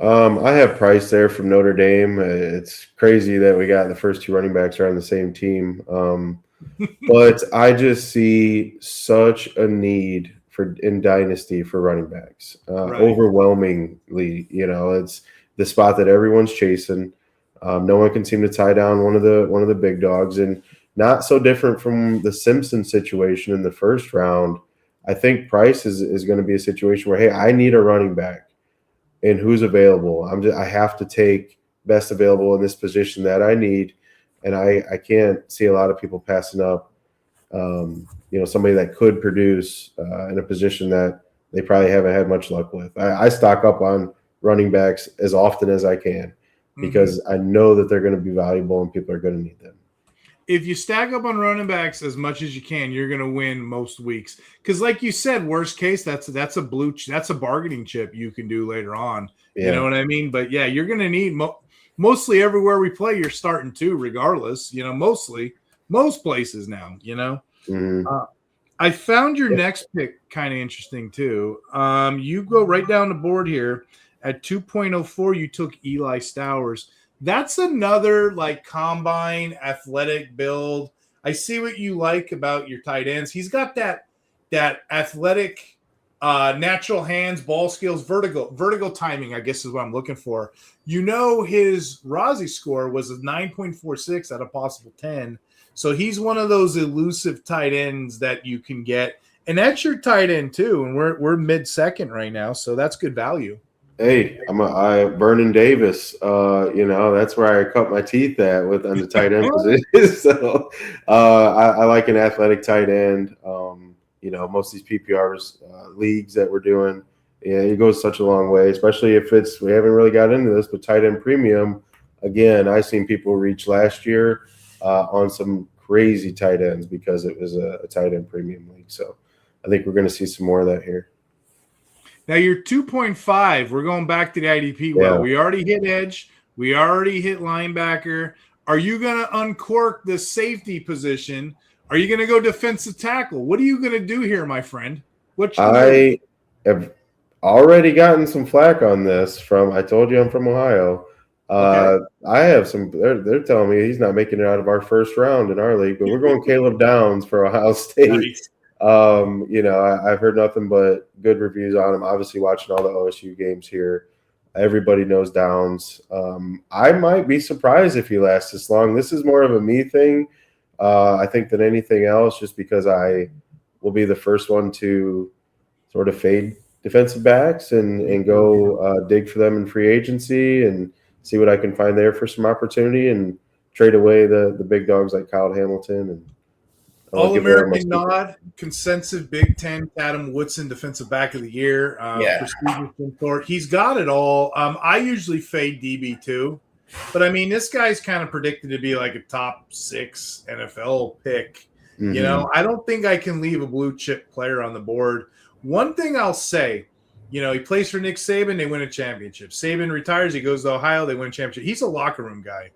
I have Price there from Notre Dame. It's crazy that we got the first two running backs are on the same team. But I just see such a need in Dynasty for running backs. Right. Overwhelmingly, it's the spot that everyone's chasing. No one can seem to tie down one of the big dogs, and not so different from the Simpson situation in the first round. I think Price is going to be a situation where, hey, I need a running back, and who's available. I have to take best available in this position that I need, and I can't see a lot of people passing up. Somebody that could produce in a position that they probably haven't had much luck with. I stock up on running backs as often as I can because I know that they're going to be valuable and people are going to need them. If you stack up on running backs as much as you can, you're going to win most weeks. Because, like you said, worst case, that's a bargaining chip you can do later on. Yeah. You know what I mean? But yeah, you're going to need mostly everywhere we play. You're starting to, regardless. Most places now. I found your next pick kind of interesting too. You go right down the board here at 2.04. You took Eli Stowers. That's another like combine athletic build. I see what you like about your tight ends. He's got that athletic, natural hands, ball skills, vertical timing, I guess is what I'm looking for. His Rossi score was a 9.46 out of possible 10. So he's one of those elusive tight ends that you can get. And that's your tight end too. And we're mid-second right now. So that's good value. Hey, Vernon Davis. That's where I cut my teeth at on the tight end position. So I like an athletic tight end. Most of these PPRs leagues that we're doing, it goes such a long way, especially if we haven't really got into this, but tight end premium. Again, I've seen people reach last year on some crazy tight ends because it was a tight end premium league. So I think we're going to see some more of that here. Now you're 2.5. We're going back to the IDP. Well, we already hit edge. We already hit linebacker. Are you going to uncork the safety position? Are you going to go defensive tackle? What are you going to do here, my friend? I have already gotten some flack on this I told you I'm from Ohio. Okay. I have some. They're telling me he's not making it out of our first round in our league, but we're going Caleb Downs for Ohio State. Nice. I've heard nothing but good reviews on him. Obviously, watching all the OSU games here, everybody knows Downs. I might be surprised if he lasts this long. This is more of a me thing, I think, than anything else, just because I will be the first one to sort of fade defensive backs and go dig for them in free agency and see what I can find there for some opportunity and trade away the big dogs like Kyle Hamilton and All-American nod, consensus Big Ten, Adam Woodson, Defensive Back of the Year. He's got it all. I usually fade DB too, but I mean, this guy's kind of predicted to be like a top 6 NFL pick. Mm-hmm. I don't think I can leave a blue chip player on the board. One thing I'll say, he plays for Nick Saban, they win a championship. Saban retires, he goes to Ohio, they win a championship. He's a locker room guy.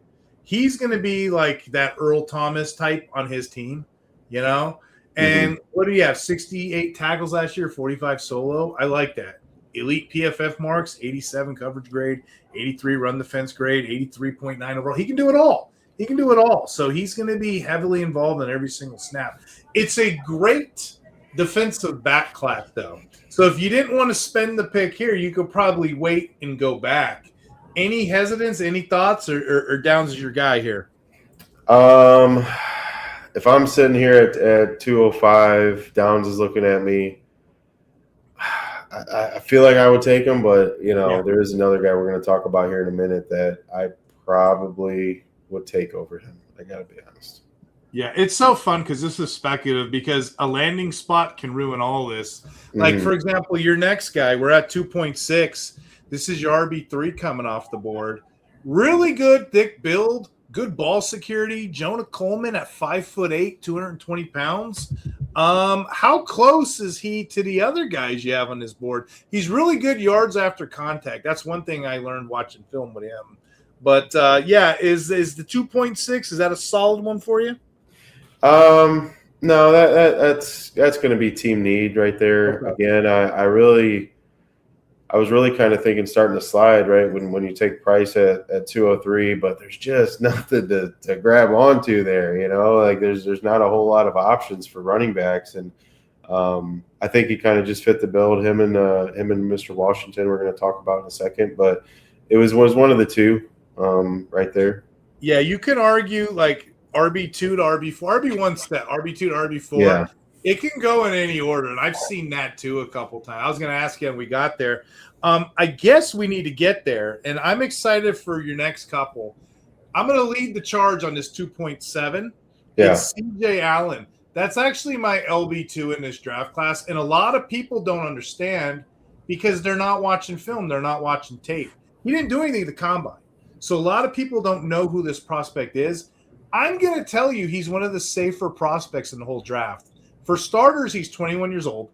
He's going to be like that Earl Thomas type on his team. And what do you have? 68 tackles last year, 45 solo. I like that. Elite PFF marks, 87 coverage grade, 83 run defense grade, 83.9 overall. He can do it all. So he's going to be heavily involved in every single snap. It's a great defensive back class, though. So if you didn't want to spend the pick here, you could probably wait and go back. Any hesitance, any thoughts, or Downs is your guy here? If I'm sitting here at 205, Downs is looking at me. I feel like I would take him, but there is another guy we're going to talk about here in a minute that I probably would take over him. I got to be honest. Yeah, it's so fun because this is speculative because a landing spot can ruin all this. Like, for example, your next guy, we're at 2.6. This is your RB3 coming off the board. Really good, thick build. Good ball security. Jonah Coleman at 5'8", 220 pounds. How close is he to the other guys you have on this board? He's really good yards after contact. That's one thing I learned watching film with him. But is the 2.6, is that a solid one for you? No, that's going to be team need right there. Okay. Again, I really I was really kind of thinking starting to slide, right, when you take Price at 203, but there's just nothing to grab onto there, like there's not a whole lot of options for running backs, and I think he kind of just fit the bill. Him and Mr. Washington we're going to talk about in a second, but it was one of the two right there. Yeah, you can argue like RB2 to RB4, RB1 step, RB2 to RB4. Yeah. It can go in any order, and I've seen that too a couple times. I was going to ask you when we got there. I guess we need to get there, and I'm excited for your next couple. I'm going to lead the charge on this 2.7. Yeah. It's CJ Allen. That's actually my LB2 in this draft class, and a lot of people don't understand because they're not watching film. They're not watching tape. He didn't do anything at the combine. So a lot of people don't know who this prospect is. I'm going to tell you he's one of the safer prospects in the whole draft. For starters, he's 21 years old.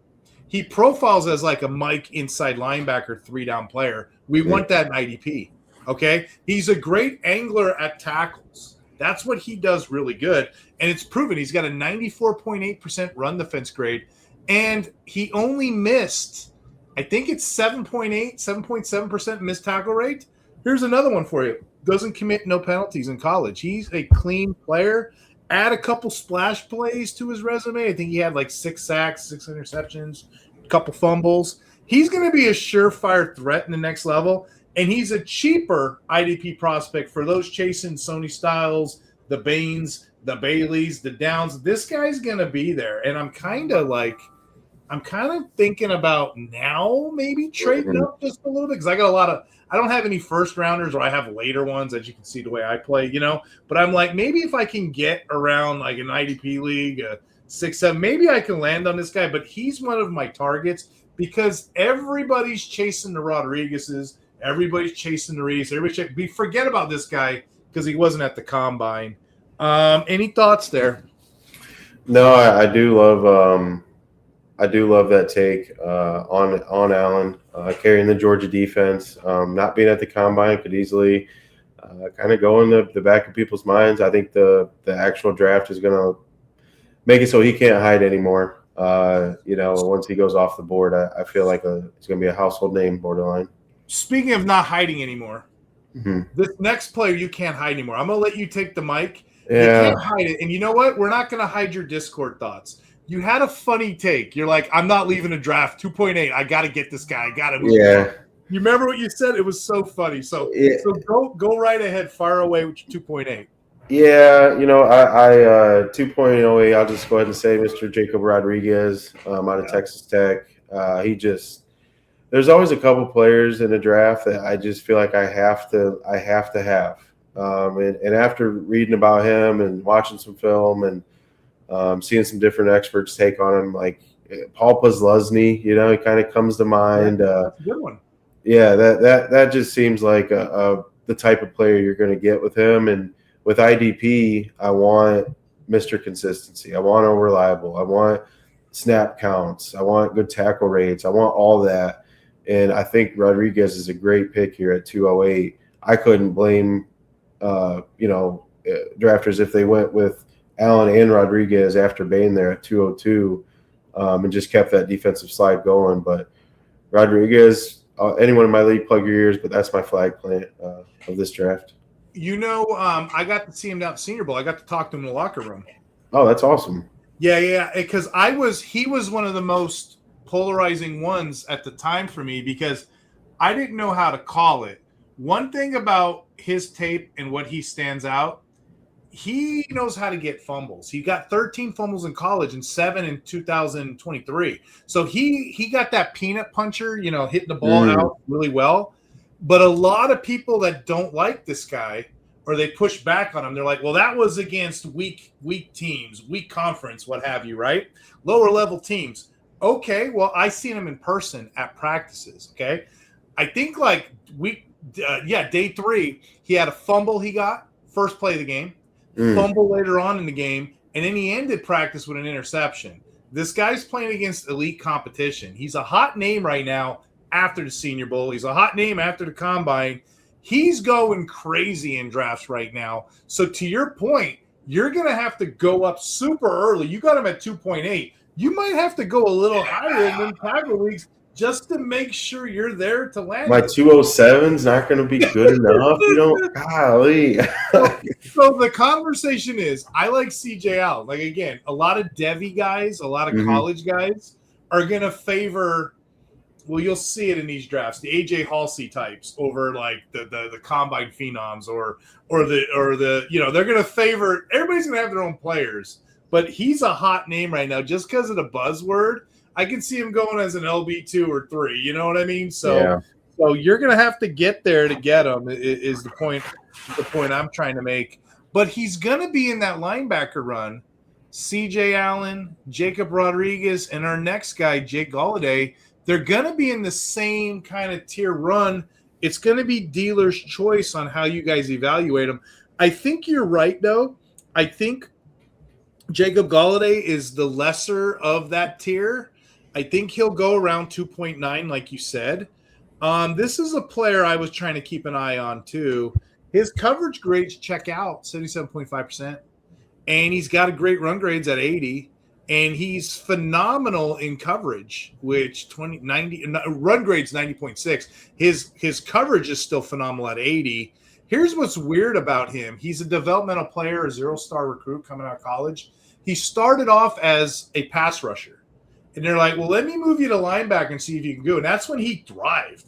He profiles as like a Mike inside linebacker, 3-down player. We want that in IDP, okay? He's a great angler at tackles. That's what he does really good, and it's proven. He's got a 94.8% run defense grade, and he only missed, I think it's 7.7% missed tackle rate. Here's another one for you. Doesn't commit no penalties in college. He's a clean player. Add a couple splash plays to his resume. I think he had like 6 sacks, 6 interceptions, a couple fumbles. He's going to be a surefire threat in the next level, and he's a cheaper IDP prospect for those chasing Sony Styles, the Baines, the Baileys, the Downs. This guy's going to be there, and I'm kind of thinking about now maybe trading up just a little bit because I got I don't have any first rounders, or I have later ones, as you can see the way I play, but I'm like, maybe if I can get around like an IDP league, 6-7, maybe I can land on this guy, but he's one of my targets because everybody's chasing the Rodriguez's, everybody's chasing the Reese, we forget about this guy because he wasn't at the combine. Any thoughts there? No, I do love that take on Allen, carrying the Georgia defense. Not being at the combine could easily kind of go in the back of people's minds. I think the actual draft is going to make it so he can't hide anymore. Once he goes off the board, I feel like it's going to be a household name borderline. Speaking of not hiding anymore, this next player you can't hide anymore. I'm going to let you take the mic. Yeah. You can't hide it. And you know what? We're not going to hide your Discord thoughts. You had a funny take. You're like, I'm not leaving a draft 2.8. I got to get this guy. I got to move on. You remember what you said? It was so funny. So go right ahead. Fire away with your 2.8. Yeah, I 2.08, I'll just go ahead and say Mr. Jacob Rodriguez out of Texas Tech. There's always a couple players in the draft that I just feel like I have to have. And after reading about him and watching some film and seeing some different experts take on him, like Paul Posluszny, he kind of comes to mind. That's a good one. Yeah, that just seems like the type of player you're going to get with him. And with IDP, I want Mr. Consistency. I want reliable. I want snap counts. I want good tackle rates. I want all that. And I think Rodriguez is a great pick here at 208. I couldn't blame, drafters if they went with Allen and Rodriguez after Bain there at 202 and just kept that defensive slide going. But Rodriguez, anyone in my league, plug your ears, but that's my flag plant of this draft. I got to see him down at Senior Bowl. I got to talk to him in the locker room. Oh, that's awesome. Yeah, because he was one of the most polarizing ones at the time for me because I didn't know how to call it. One thing about his tape and what he stands out, he knows how to get fumbles. He got 13 fumbles in college and 7 in 2023. So he got that peanut puncher, hitting the ball out really well. But a lot of people that don't like this guy or they push back on him, they're like, well, that was against weak teams, weak conference, what have you, right? Lower level teams. Okay, well, I seen him in person at practices, okay? I think day 3, he had a fumble he got, first play of the game, fumble later on in the game, and then he ended practice with an interception. This guy's playing against elite competition. He's a hot name right now after the Senior Bowl. He's a hot name after the Combine. He's going crazy in drafts right now. So to your point, you're going to have to go up super early. You got him at 2.8. You might have to go a little higher than tackle leagues just to make sure you're there to land. My 207's not going to be good enough. You don't, golly. So the conversation is, I like CJ Allen. Like, again, a lot of devy guys, a lot of college guys are going to favor, well, you'll see it in these drafts, the AJ Halsey types over like the combine phenoms or the they're going to favor, everybody's going to have their own players. But he's a hot name right now just because of the buzzword. I can see him going as an LB2 or 3. You know what I mean? So you're going to have to get there to get him is the point I'm trying to make. But he's going to be in that linebacker run. CJ Allen, Jacob Rodriguez, and our next guy, Jake Galladay, they're going to be in the same kind of tier run. It's going to be dealer's choice on how you guys evaluate them. I think you're right, though. I think Jacob Galladay is the lesser of that tier. I think he'll go around 2.9, like you said. This is a player I was trying to keep an eye on, too. His coverage grades check out 77.5%, and he's got a great run grades at 80, and he's phenomenal in coverage, which run grades 90.6. His coverage is still phenomenal at 80. Here's what's weird about him. He's a developmental player, a 0-star recruit coming out of college. He started off as a pass rusher, and they're like, well, let me move you to linebacker and see if you can go. And that's when he thrived.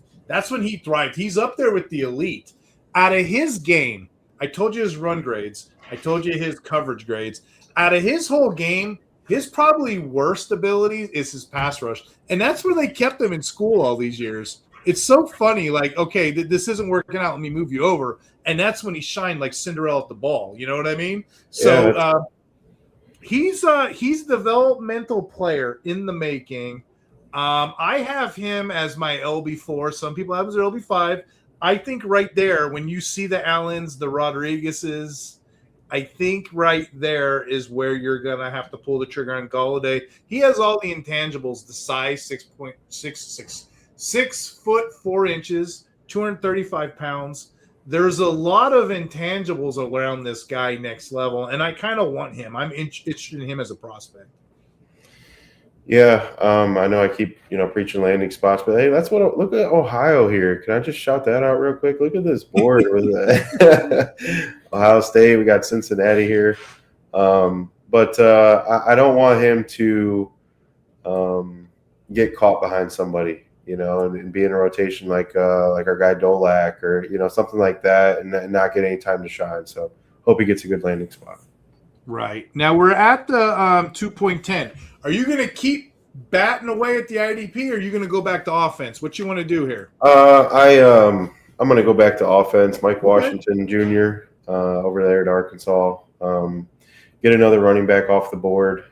He's up there with the elite. Out of his game, I told you his run grades. I told you his coverage grades. Out of his whole game, his probably worst ability is his pass rush. And that's where they kept him in school all these years. It's so funny. Like, okay, this isn't working out. Let me move you over. And that's when he shined like Cinderella at the ball. You know what I mean? So he's a developmental player in the making. I have him as my LB4. Some people have his LB5. I think right there, when you see the Allens, the Rodriguez's, I think right there is where you're going to have to pull the trigger on Galladay. He has all the intangibles, the size, 6 foot 4 inches, 235 pounds. There's a lot of intangibles around this guy next level, and I kind of want him. I'm interested in him as a prospect. Yeah, I know I keep preaching landing spots, but hey, look at Ohio here. Can I just shout that out real quick? Look at this board with Ohio State. We got Cincinnati here, but I don't want him to get caught behind somebody, and be in a rotation like our guy Dolak or something like that, and not get any time to shine. So hope he gets a good landing spot. Right. Now we're at the 2.10. Are you going to keep batting away at the IDP, or are you going to go back to offense? What you want to do here? I'm going to go back to offense. Mike Washington Jr. Over there at Arkansas. Get another running back off the board.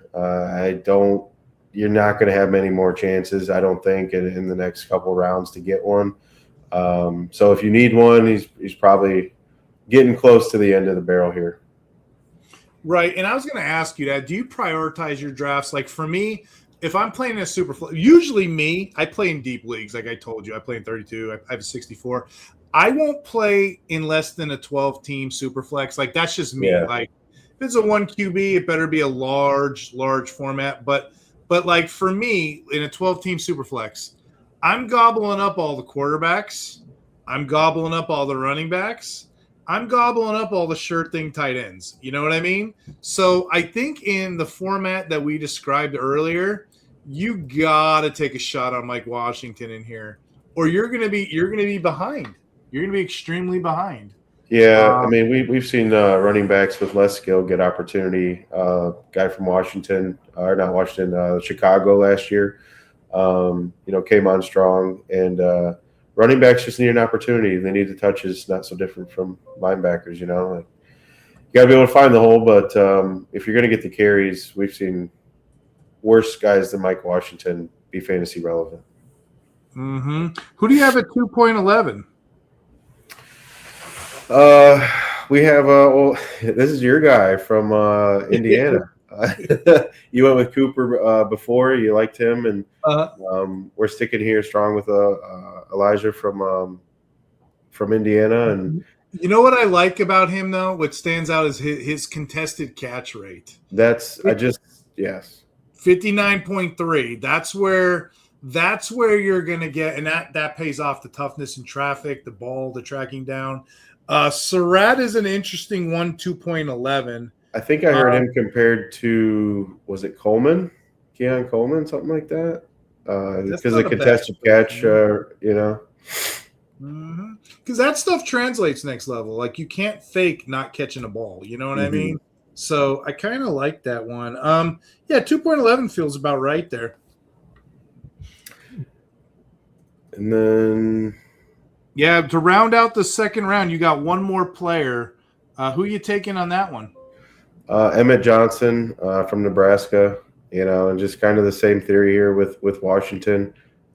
You're not going to have many more chances, I don't think, in the next couple rounds to get one. So if you need one, he's probably getting close to the end of the barrel here. Right, and I was going to ask you that. Do you prioritize your drafts? Like for me, if I'm playing a super – usually I play in deep leagues, like I told you. I play in 32. I have a 64. I won't play in less than a 12-team super flex. Like that's just me. Yeah. Like if it's a 1 QB, it better be a large format. But like for me, in a 12-team super flex, I'm gobbling up all the quarterbacks. I'm gobbling up all the running backs. I'm gobbling up all the sure thing tight ends. You know what I mean? So I think in the format that we described earlier, you got to take a shot on Mike Washington in here, or you're going to be behind. You're going to be extremely behind. Yeah, I mean, we've seen running backs with less skill get opportunity. Guy from Chicago last year, came on strong, and running backs just need an opportunity. They need the touches. Not so different from linebackers, you got to be able to find the hole. But if you're going to get the carries, we've seen worse guys than Mike Washington be fantasy relevant. Mm-hmm. Who do you have at 2.11? We have this is your guy from Indiana. You went with Cooper before. You liked him, and we're sticking here strong with Elijah from Indiana. And you know what I like about him though? What stands out is his contested catch rate. Yes. 59.3. That's where That's where you're going to get, and that pays off the toughness in traffic, the ball, the tracking down. Surratt is an interesting one, 2.11. I think I heard him compared to, was it Coleman? Keon Coleman, something like that? Because of contested catch, Because that stuff translates next level. Like, you can't fake not catching a ball. You know what I mean? So I kind of like that one. 2.11 feels about right there. And then, to round out the second round, you got one more player. Who are you taking on that one? Emmett Johnson from Nebraska, and just kind of the same theory here with Washington.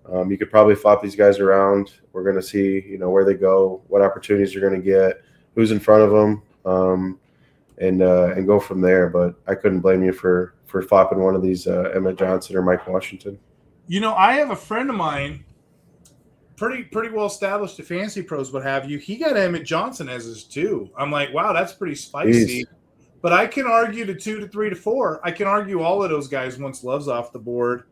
You could probably flop these guys around. We're going to see, where they go, what opportunities you're going to get, who's in front of them, and go from there. But I couldn't blame you for flopping one of these Emmett Johnson or Mike Washington. I have a friend of mine, pretty well established at Fantasy Pros, what have you. He got Emmett Johnson as his 2. I'm like, wow, that's pretty spicy. Jeez. But I can argue to 2 to 3 to 4. I can argue all of those guys once Love's off the board.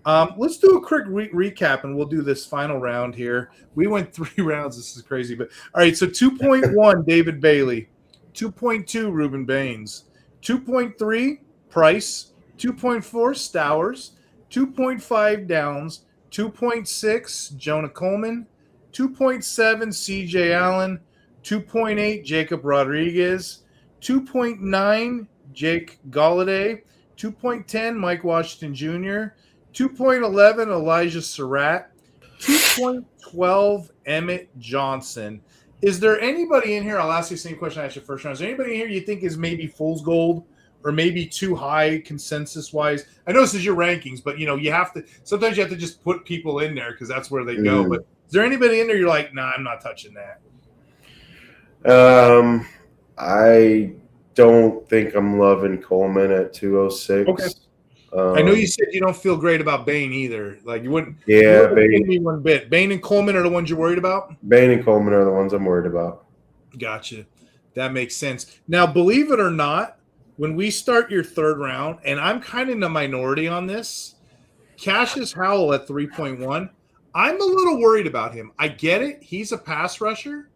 Let's do a quick recap, and we'll do this final round here. We went 3 rounds. This is crazy. But all right, so 2.1, David Bailey. 2.2, Ruben Baines. 2.3, Price. 2.4, Stowers. 2.5, Downs. 2.6, Jonah Coleman. 2.7, C.J. Allen. 2.8, Jacob Rodriguez. 2.9, Jake Galladay. 2.10, Mike Washington Jr. 2.11, Elijah Surratt. 2.12, Emmett Johnson. Is there anybody in here? I'll ask you the same question I asked you first round. Is there anybody in here you think is maybe fool's gold or maybe too high consensus-wise? I know this is your rankings, but, you have to – sometimes you have to just put people in there because that's where they go. But is there anybody in there you're like, nah, I'm not touching that? I don't think I'm loving Coleman at 206. Okay. I know you said you don't feel great about Bain either. Like, you wouldn't – Yeah, Bain. Me one bit. Bain and Coleman are the ones you're worried about? Bain and Coleman are the ones I'm worried about. Gotcha. That makes sense. Now, believe it or not, when we start your third round, and I'm kind of in the minority on this, Cassius Howell at 3.1, I'm a little worried about him. I get it. He's a pass rusher.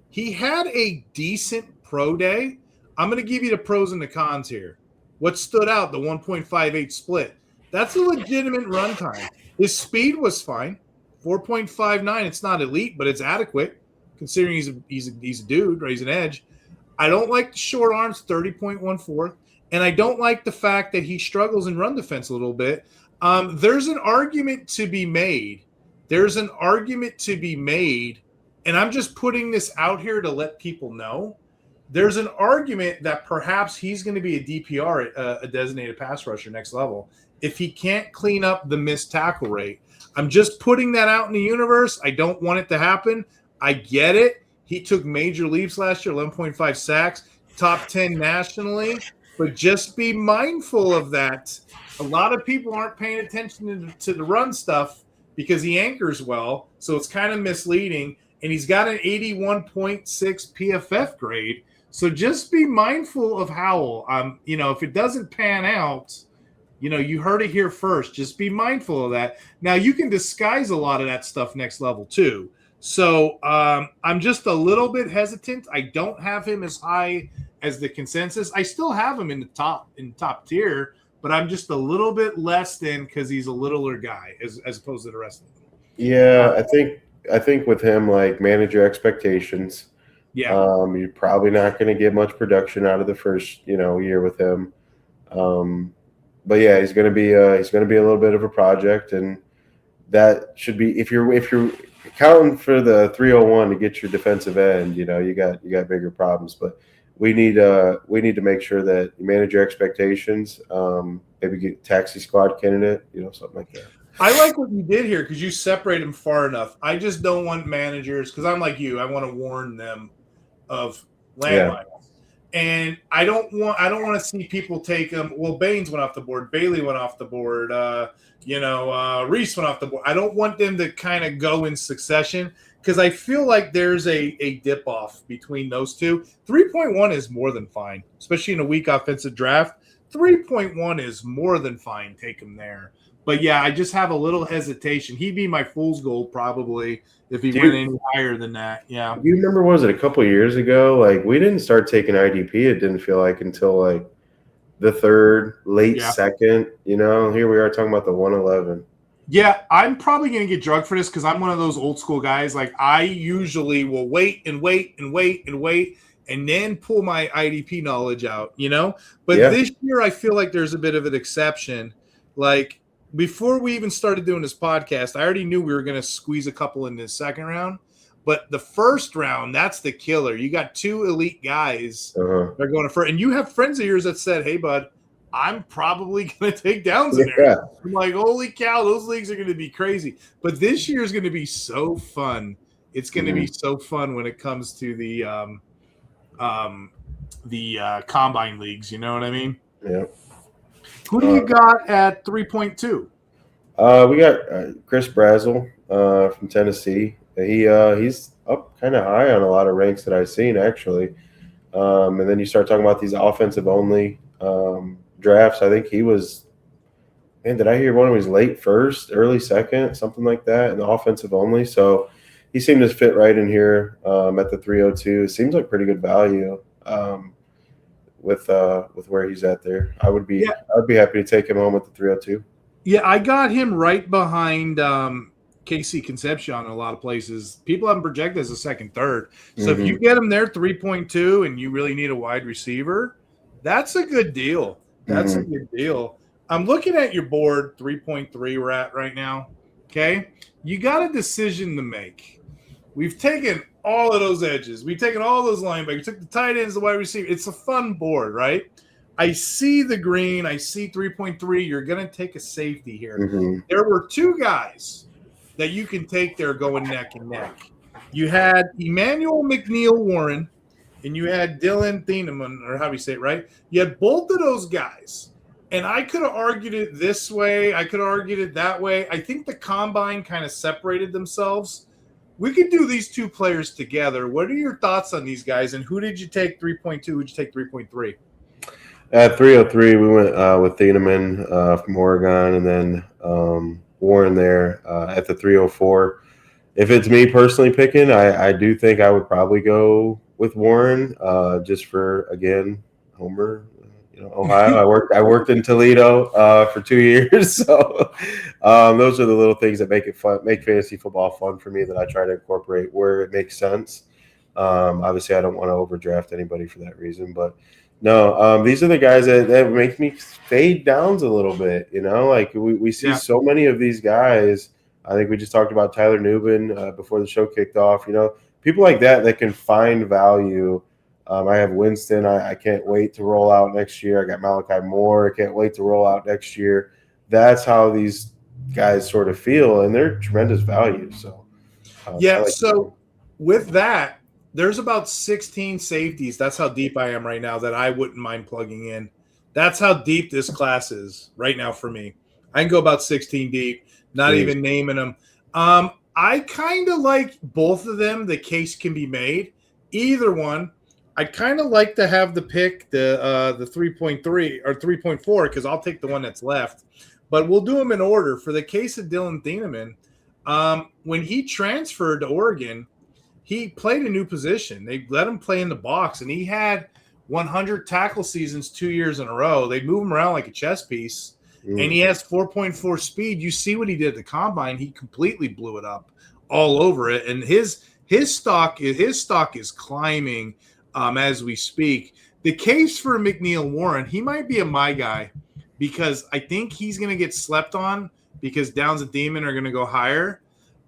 He had a decent pro day. I'm going to give you the pros and the cons here. What stood out, the 1.58 split. That's a legitimate runtime. His speed was fine, 4.59. It's not elite, but it's adequate considering he's a dude, or he's an edge. I don't like the short arms, 30.14, and I don't like the fact that he struggles in run defense a little bit. There's an argument to be made. And I'm just putting this out here to let people know. There's an argument that perhaps he's going to be a DPR, a designated pass rusher next level, if he can't clean up the missed tackle rate. I'm just putting that out in the universe. I don't want it to happen. I get it. He took major leaps last year, 11.5 sacks, top 10 nationally. But just be mindful of that. A lot of people aren't paying attention to the run stuff because he anchors well, so it's kind of misleading. And he's got an 81.6 PFF grade. So just be mindful of Howell. If it doesn't pan out, you heard it here first. Just be mindful of that. Now, you can disguise a lot of that stuff next level too. So I'm just a little bit hesitant. I don't have him as high as the consensus. I still have him in the top tier, but I'm just a little bit less than because he's a littler guy as opposed to the rest of them. Yeah, I think with him, like, manage your expectations. Yeah. You're probably not going to get much production out of the first, year with him. But yeah, he's going to be a little bit of a project, and that should be, if you're counting for the 301 to get your defensive end, you got bigger problems. But we need to make sure that you manage your expectations. Maybe get taxi squad candidate, something like that. I like what you did here because you separate them far enough. I just don't want managers, because I'm like you. I want to warn them of landmines, and I don't want to see people take them. Well, Baines went off the board, Bailey went off the board, Reese went off the board. I don't want them to kind of go in succession because I feel like there's a dip off between those two. 3.1 is more than fine, especially in a weak offensive draft. 3.1 is more than fine. Take him there. But yeah, I just have a little hesitation. He'd be my fool's gold probably if he went any higher than that. Yeah. Do you remember, was it a couple years ago? Like, we didn't start taking IDP, it didn't feel like, until like the third, late second. Here we are talking about the 111. Yeah, I'm probably going to get drugged for this because I'm one of those old school guys. Like, I usually will wait and then pull my IDP knowledge out, But this year, I feel like there's a bit of an exception. Like, before we even started doing this podcast, I already knew we were going to squeeze a couple in the second round. But the first round, that's the killer. You got two elite guys that are going to first. And you have friends of yours that said, hey, bud, I'm probably going to take Downs in there. I'm like, holy cow, those leagues are going to be crazy. But this year is going to be so fun. It's going to be so fun when it comes to the combine leagues. You know what I mean? Yeah. Who do you got at 3.2? We got Chris Brazel from Tennessee. He's up kind of high on a lot of ranks that I've seen, actually. And then you start talking about these offensive-only drafts. I think he was – man, did I hear one of his late first, early second, something like that, in the offensive-only? So he seemed to fit right in here at the 302. It seems like pretty good value. With where he's at there, I'd be happy to take him home with the 302. Yeah, I got him right behind Casey Concepcion in a lot of places. People have him projected as a second, third. So if you get him there 3.2 and you really need a wide receiver, that's a good deal. That's a good deal. I'm looking at your board, 3.3 we're at right now. Okay, you got a decision to make. We've taken all of those edges. We've taken all those linebackers. We took the tight ends, the wide receiver. It's a fun board, right? I see the green. I see 3.3. You're going to take a safety here. There were two guys that you can take there going neck and neck. You had Emmanuel McNeil Warren, and you had Dylan Thieneman, or how do you say it, right? You had both of those guys. And I could have argued it this way. I could have argued it that way. I think the combine kind of separated themselves. We could do these two players together. What are your thoughts on these guys? And who did you take 3.2? Who did you take 3.3? At 303, we went with Thieneman from Oregon, and then Warren there at the 304. If it's me personally picking, I do think I would probably go with Warren just for, again, Homer. Ohio. I worked in Toledo for 2 years, so those are the little things that make it fun, make fantasy football fun for me, that I try to incorporate where it makes sense. Obviously, I don't want to overdraft anybody for that reason, but no, these are the guys that make me fade Downs a little bit. Like we see so many of these guys. I think we just talked about Tyler Nubin before the show kicked off. People like that can find value. I have Winston. I can't wait to roll out next year. I got Malachi Moore. I can't wait to roll out next year. That's how these guys sort of feel, and they're tremendous value. So, with that, there's about 16 safeties. That's how deep I am right now that I wouldn't mind plugging in. That's how deep this class is right now for me. I can go about 16 deep, not even naming them. I kind of like both of them. The case can be made. Either one. I'd kind of like to have the pick, the 3.3 or 3.4, because I'll take the one that's left. But we'll do them in order. For the case of Dylan Thieneman, when he transferred to Oregon, he played a new position. They let him play in the box, and he had 100 tackle seasons 2 years in a row. They move him around like a chess piece, and he has 4.4 speed. You see what he did at the combine. He completely blew it up all over it, and his stock is climbing as we speak. The case for McNeil Warren, he might be my guy, because I think he's going to get slept on because Downs and Demon are going to go higher.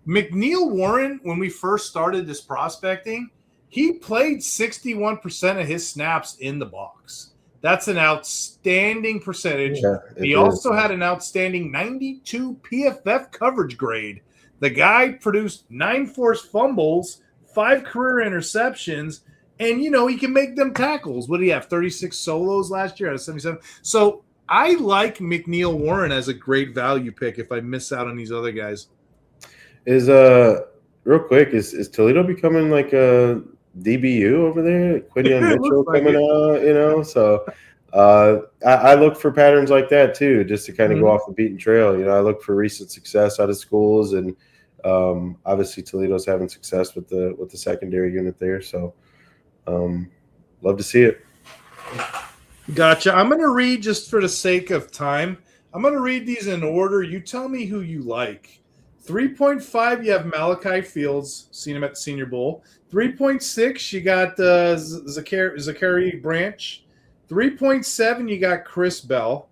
McNeil Warren, when we first started this prospecting, he played 61% of his snaps in the box. That's an outstanding percentage. Yeah, he also had an outstanding 92 PFF coverage grade. The guy produced 9 forced fumbles, 5 career interceptions, and, he can make them tackles. What did he have, 36 solos last year out of 77? So I like McNeil Warren as a great value pick if I miss out on these other guys. Real quick, is Toledo becoming like a DBU over there? Quinnion Mitchell coming out, So I look for patterns like that too, just to kind of go off the beaten trail. I look for recent success out of schools, and obviously Toledo's having success with the secondary unit there. So love to see it. Gotcha. I'm going to read, just for the sake of time, I'm going to read these in order. You tell me who you like. 3.5, you have Malachi Fields, seen him at the Senior Bowl. 3.6, you got Zachary Branch. 3.7, you got Chris Bell.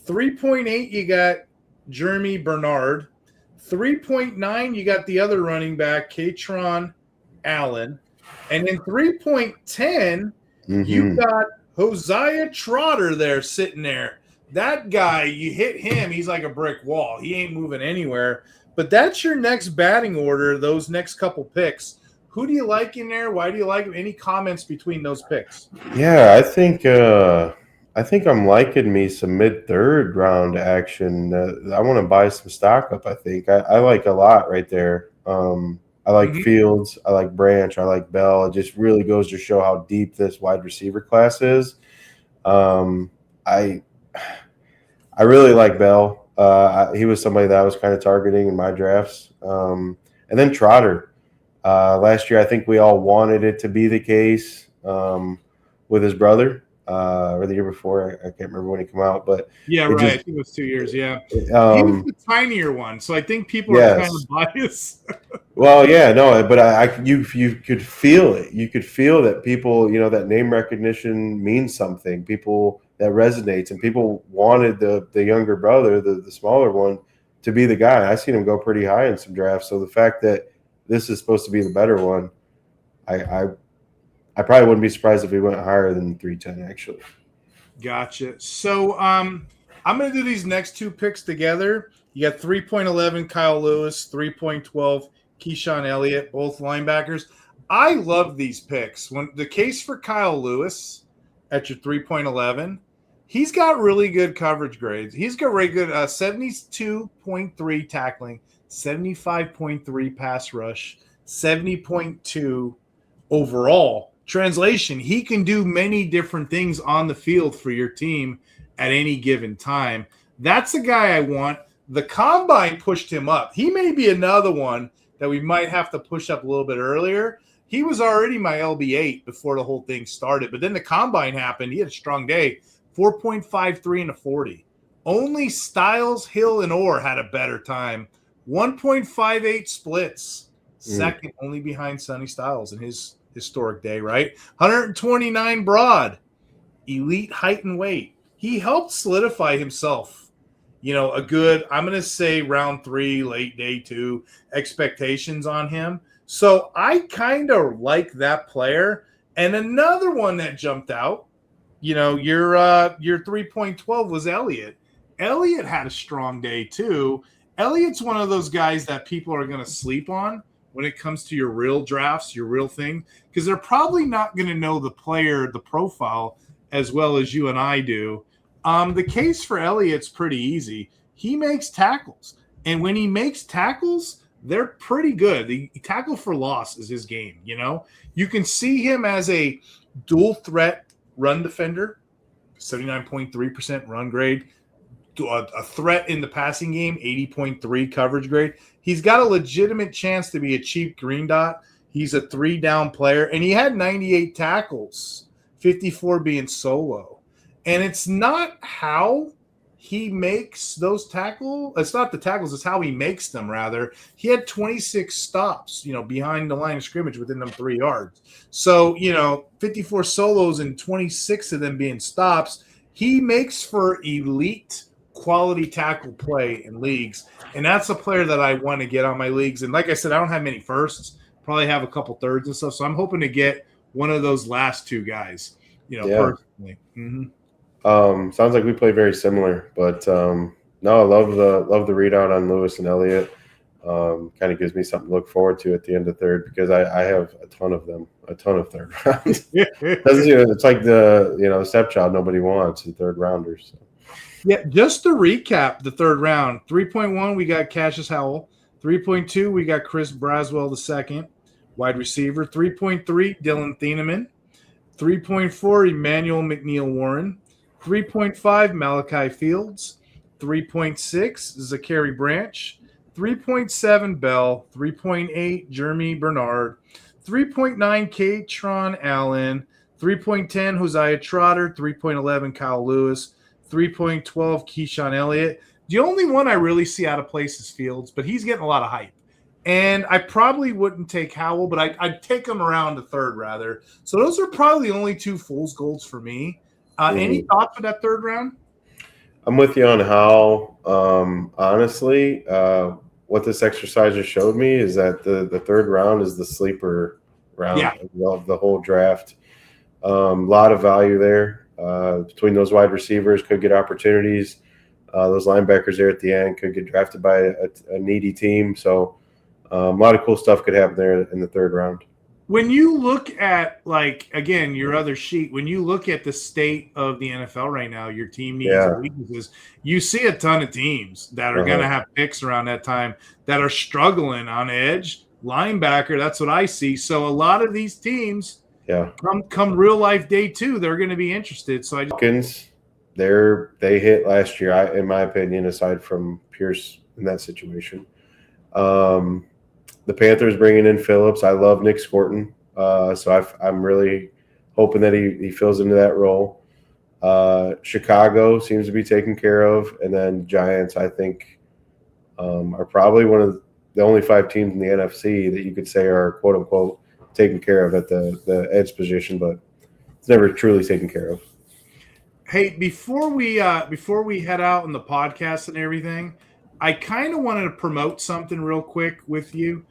3.8, you got Jeremy Bernard. 3.9, you got the other running back, Katron Allen. And in 3.10, you got Hosea Trotter there sitting there. That guy, you hit him, he's like a brick wall. He ain't moving anywhere. But that's your next batting order, those next couple picks. Who do you like in there? Why do you like him? Any comments between those picks? Yeah, I think I'm liking me some mid-third round action. I want to buy some stock up, I think. I like a lot right there. I like Fields. I like Branch. I like Bell. It just really goes to show how deep this wide receiver class is. I really like Bell. He was somebody that I was kind of targeting in my drafts. And then Trotter. Last year, I think we all wanted it to be the case with his brother, or the year before. I can't remember when he came out, but yeah, right. I think it was 2 years. Yeah, he was the tinier one, so I think people are kind of biased. Well, yeah, no, but you could feel it. You could feel that people, that name recognition means something. People, that resonates, and people wanted the younger brother, the smaller one, to be the guy. I seen him go pretty high in some drafts. So the fact that this is supposed to be the better one, I probably wouldn't be surprised if he went higher than 310, actually. Gotcha. So I'm going to do these next two picks together. You got 3.11 Kyle Lewis, 3.12 Keyshawn Elliott, both linebackers. I love these picks. When the case for Kyle Lewis at your 3.11, he's got really good coverage grades. He's got really good 72.3 tackling, 75.3 pass rush, 70.2 overall. Translation, he can do many different things on the field for your team at any given time. That's the guy I want. The combine pushed him up. He may be another one that we might have to push up a little bit earlier. He was already my LB8 before the whole thing started, but then the combine happened. He had a strong day, 4.53 and a 40. Only Styles, Hill, and Orr had a better time. 1.58 splits, second only behind Sonny Styles in his historic day, right? 129 broad, elite height and weight. He helped solidify himself. A good, I'm going to say round 3, late day 2 expectations on him. So I kind of like that player. And another one that jumped out, your 3.12 was Elliott. Elliott had a strong day too. Elliott's one of those guys that people are going to sleep on when it comes to your real drafts, your real thing, because they're probably not going to know the player, the profile, as well as you and I do. The case for Elliott's pretty easy. He makes tackles, and when he makes tackles, they're pretty good. The tackle for loss is his game. You can see him as a dual threat run defender, 79.3% run grade, a threat in the passing game, 80.3 coverage grade. He's got a legitimate chance to be a cheap green dot. He's a 3-down player, and he had 98 tackles, 54 being solo. And it's not how he makes those tackles. It's not the tackles. It's how he makes them, rather. He had 26 stops, behind the line of scrimmage within them 3 yards. So, 54 solos and 26 of them being stops. He makes for elite quality tackle play in leagues. And that's a player that I want to get on my leagues. And like I said, I don't have many firsts. Probably have a couple thirds and stuff. So I'm hoping to get one of those last 2 guys, personally. Mm-hmm. Sounds like we play very similar, but no, I love the readout on Lewis and Elliott. Kind of gives me something to look forward to at the end of third, because I have a ton of them, a ton of third rounds. It's like the stepchild nobody wants, the third rounders. So. Yeah, just to recap the third round, 3.1 we got Cassius Howell, 3.2 we got Chris Braswell II, wide receiver, 3.3 Dylan Thieneman, 3.4 Emmanuel McNeil Warren. 3.5, Malachi Fields. 3.6, Zachary Branch. 3.7, Bell. 3.8, Jeremy Bernard. 3.9, Katron Allen. 3.10, Hosea Trotter. 3.11, Kyle Lewis. 3.12, Keyshawn Elliott. The only one I really see out of place is Fields, but he's getting a lot of hype. And I probably wouldn't take Howell, but I'd take him around the third rather. So those are probably the only two fool's golds for me. Any thoughts for that third round? I'm with you on how, honestly, what this exercise has showed me is that the third round is the sleeper round of the whole draft. A lot of value there between those wide receivers, could get opportunities. Those linebackers there at the end could get drafted by a needy team. So a lot of cool stuff could happen there in the third round. When you look at, like, again, your other sheet, when you look at the state of the NFL right now, your team needs and weaknesses, you see a ton of teams that are going to have picks around that time that are struggling on edge, linebacker. That's what I see. So a lot of these teams, come real life day two, they're going to be interested. So Hawkins, they hit last year, in my opinion, aside from Pierce in that situation. The Panthers bringing in Phillips. I love Nick Scorton, so I'm really hoping that he fills into that role. Chicago seems to be taken care of, and then Giants, I think, are probably one of the only 5 teams in the NFC that you could say are quote unquote taken care of at the edge position, but it's never truly taken care of. Hey, before we head out on the podcast and everything, I kind of wanted to promote something real quick with you.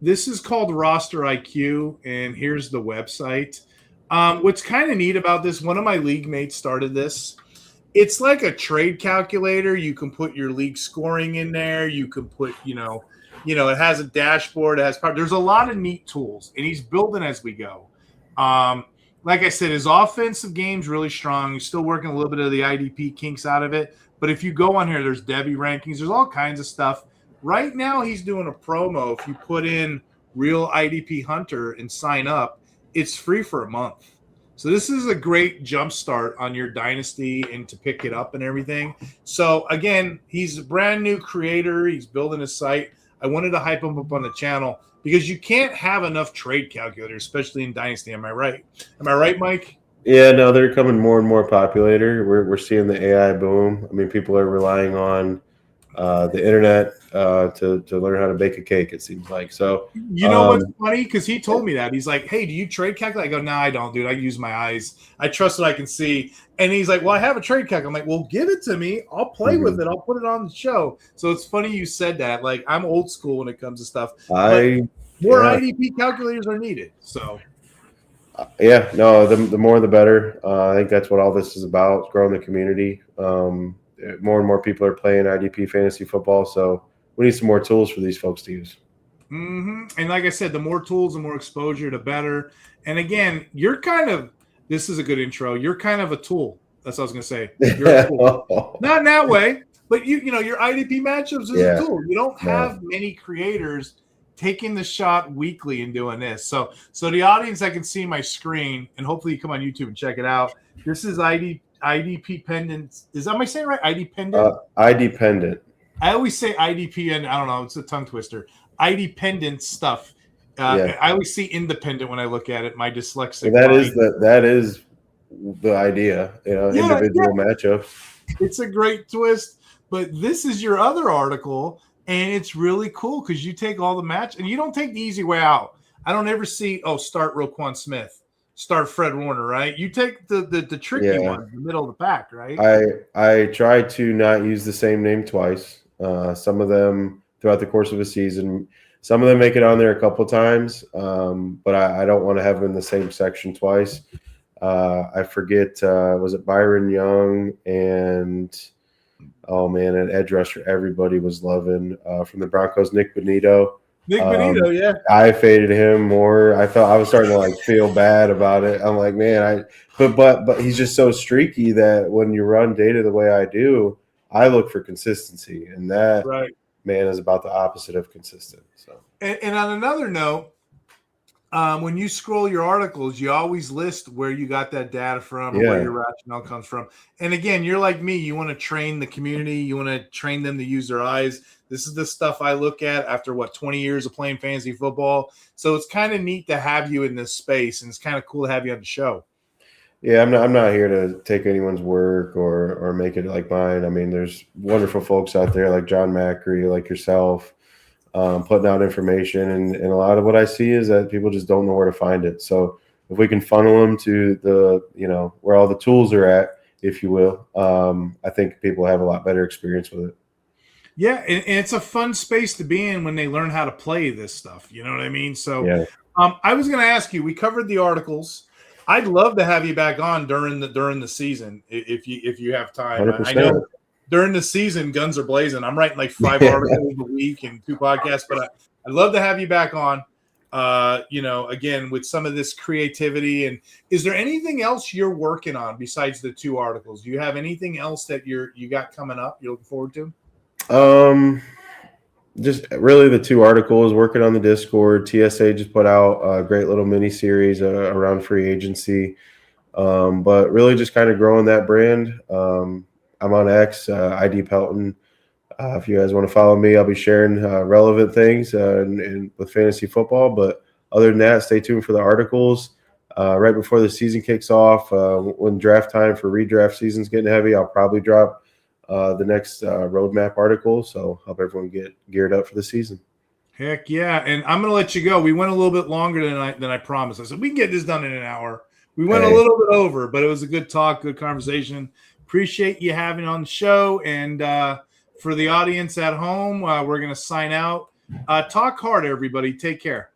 This is called Roster IQ, and here's the website. What's kind of neat about this, one of my league mates started this. It's like a trade calculator. You can put your league scoring in there. You can put, it has a dashboard. It has there's a lot of neat tools, and he's building as we go. Like I said, his offensive game's really strong. He's still working a little bit of the IDP kinks out of it. But if you go on here, there's devy rankings. There's all kinds of stuff. Right now, he's doing a promo. If you put in Real IDP Hunter and sign up, it's free for a month. So this is a great jump start on your Dynasty and to pick it up and everything. So, again, he's a brand new creator. He's building a site. I wanted to hype him up on the channel because you can't have enough trade calculators, especially in Dynasty. Am I right? Am I right, Mike? Yeah, no, they're becoming more and more popular. We're seeing the AI boom. I mean, people are relying on the internet to learn how to bake a cake, it seems like. So you know what's funny? Because he told me that. He's like, hey, do you trade calculate? I go, no, I don't, dude. I use my eyes. I trust what I can see. And he's like, well, I have a trade calculator. I'm like, well, give it to me. I'll play with it. I'll put it on the show. So it's funny you said that. Like, I'm old school when it comes to stuff. More IDP calculators are needed. So the more the better. I think that's what all this is about, growing the community. More and more people are playing IDP fantasy football, so we need some more tools for these folks to use. And like I said, the more tools, the more exposure, the better. And again, this is a good intro. You're kind of a tool. That's what I was going to say. You're a tool. Not in that way, but your IDP matchups is a tool. You don't have many creators taking the shot weekly and doing this. So the audience that can see my screen, and hopefully you come on YouTube and check it out. This is IDP pendant. Am I saying right? ID pendant? ID pendant. I always say IDP, and I don't know. It's a tongue twister. ID pendant stuff. I always see independent when I look at it. My dyslexic. That is the idea. Individual matchup. It's a great twist. But this is your other article, and it's really cool because you take all the match, and you don't take the easy way out. I don't ever see, start Roquan Smith, start Fred Warner, right? You take the tricky one, the middle of the pack, right? I try to not use the same name twice. Some of them throughout the course of a season, some of them make it on there a couple of times, but I don't want to have them in the same section twice. I forget, was it Byron Young and an edge rusher everybody was loving from the Broncos, Nick Bonito. I faded him more. I felt I was starting to feel bad about it. I'm like, man, but he's just so streaky that when you run data the way I do, I look for consistency, and that man is about the opposite of consistent. So, and on another note, when you scroll your articles, you always list where you got that data from or where your rationale comes from. And again, you're like me. You want to train the community. You want to train them to use their eyes. This is the stuff I look at after, 20 years of playing fantasy football. So it's kind of neat to have you in this space, and it's kind of cool to have you on the show. Yeah, I'm not here to take anyone's work or make it like mine. I mean, there's wonderful folks out there like John Macri, like yourself, putting out information. And a lot of what I see is that people just don't know where to find it. So if we can funnel them to the, where all the tools are at, if you will, I think people have a lot better experience with it. Yeah, and it's a fun space to be in when they learn how to play this stuff. You know what I mean? So yeah. I was going to ask you, we covered the articles. I'd love to have you back on during the season if you have time. 100%. I know during the season, guns are blazing. I'm writing like 5 articles a week and 2 podcasts, but I'd love to have you back on. Again, with some of this creativity. And is there anything else you're working on besides the 2 articles? Do you have anything else that you got coming up you're looking forward to? Just really the 2 articles, working on the Discord. TSA just put out a great little mini series around free agency. But really just kind of growing that brand. I'm on X, IDPelton. If you guys want to follow me, I'll be sharing relevant things and with fantasy football. But other than that, stay tuned for the articles. Right before the season kicks off, when draft time for redraft season's getting heavy, I'll probably drop the next roadmap article. So help everyone get geared up for the season. Heck yeah. And I'm going to let you go. We went a little bit longer than I promised. I said, we can get this done in an hour. We went a little bit over, but it was a good talk, good conversation. Appreciate you having on the show. And for the audience at home, we're going to sign out. Talk hard, everybody. Take care.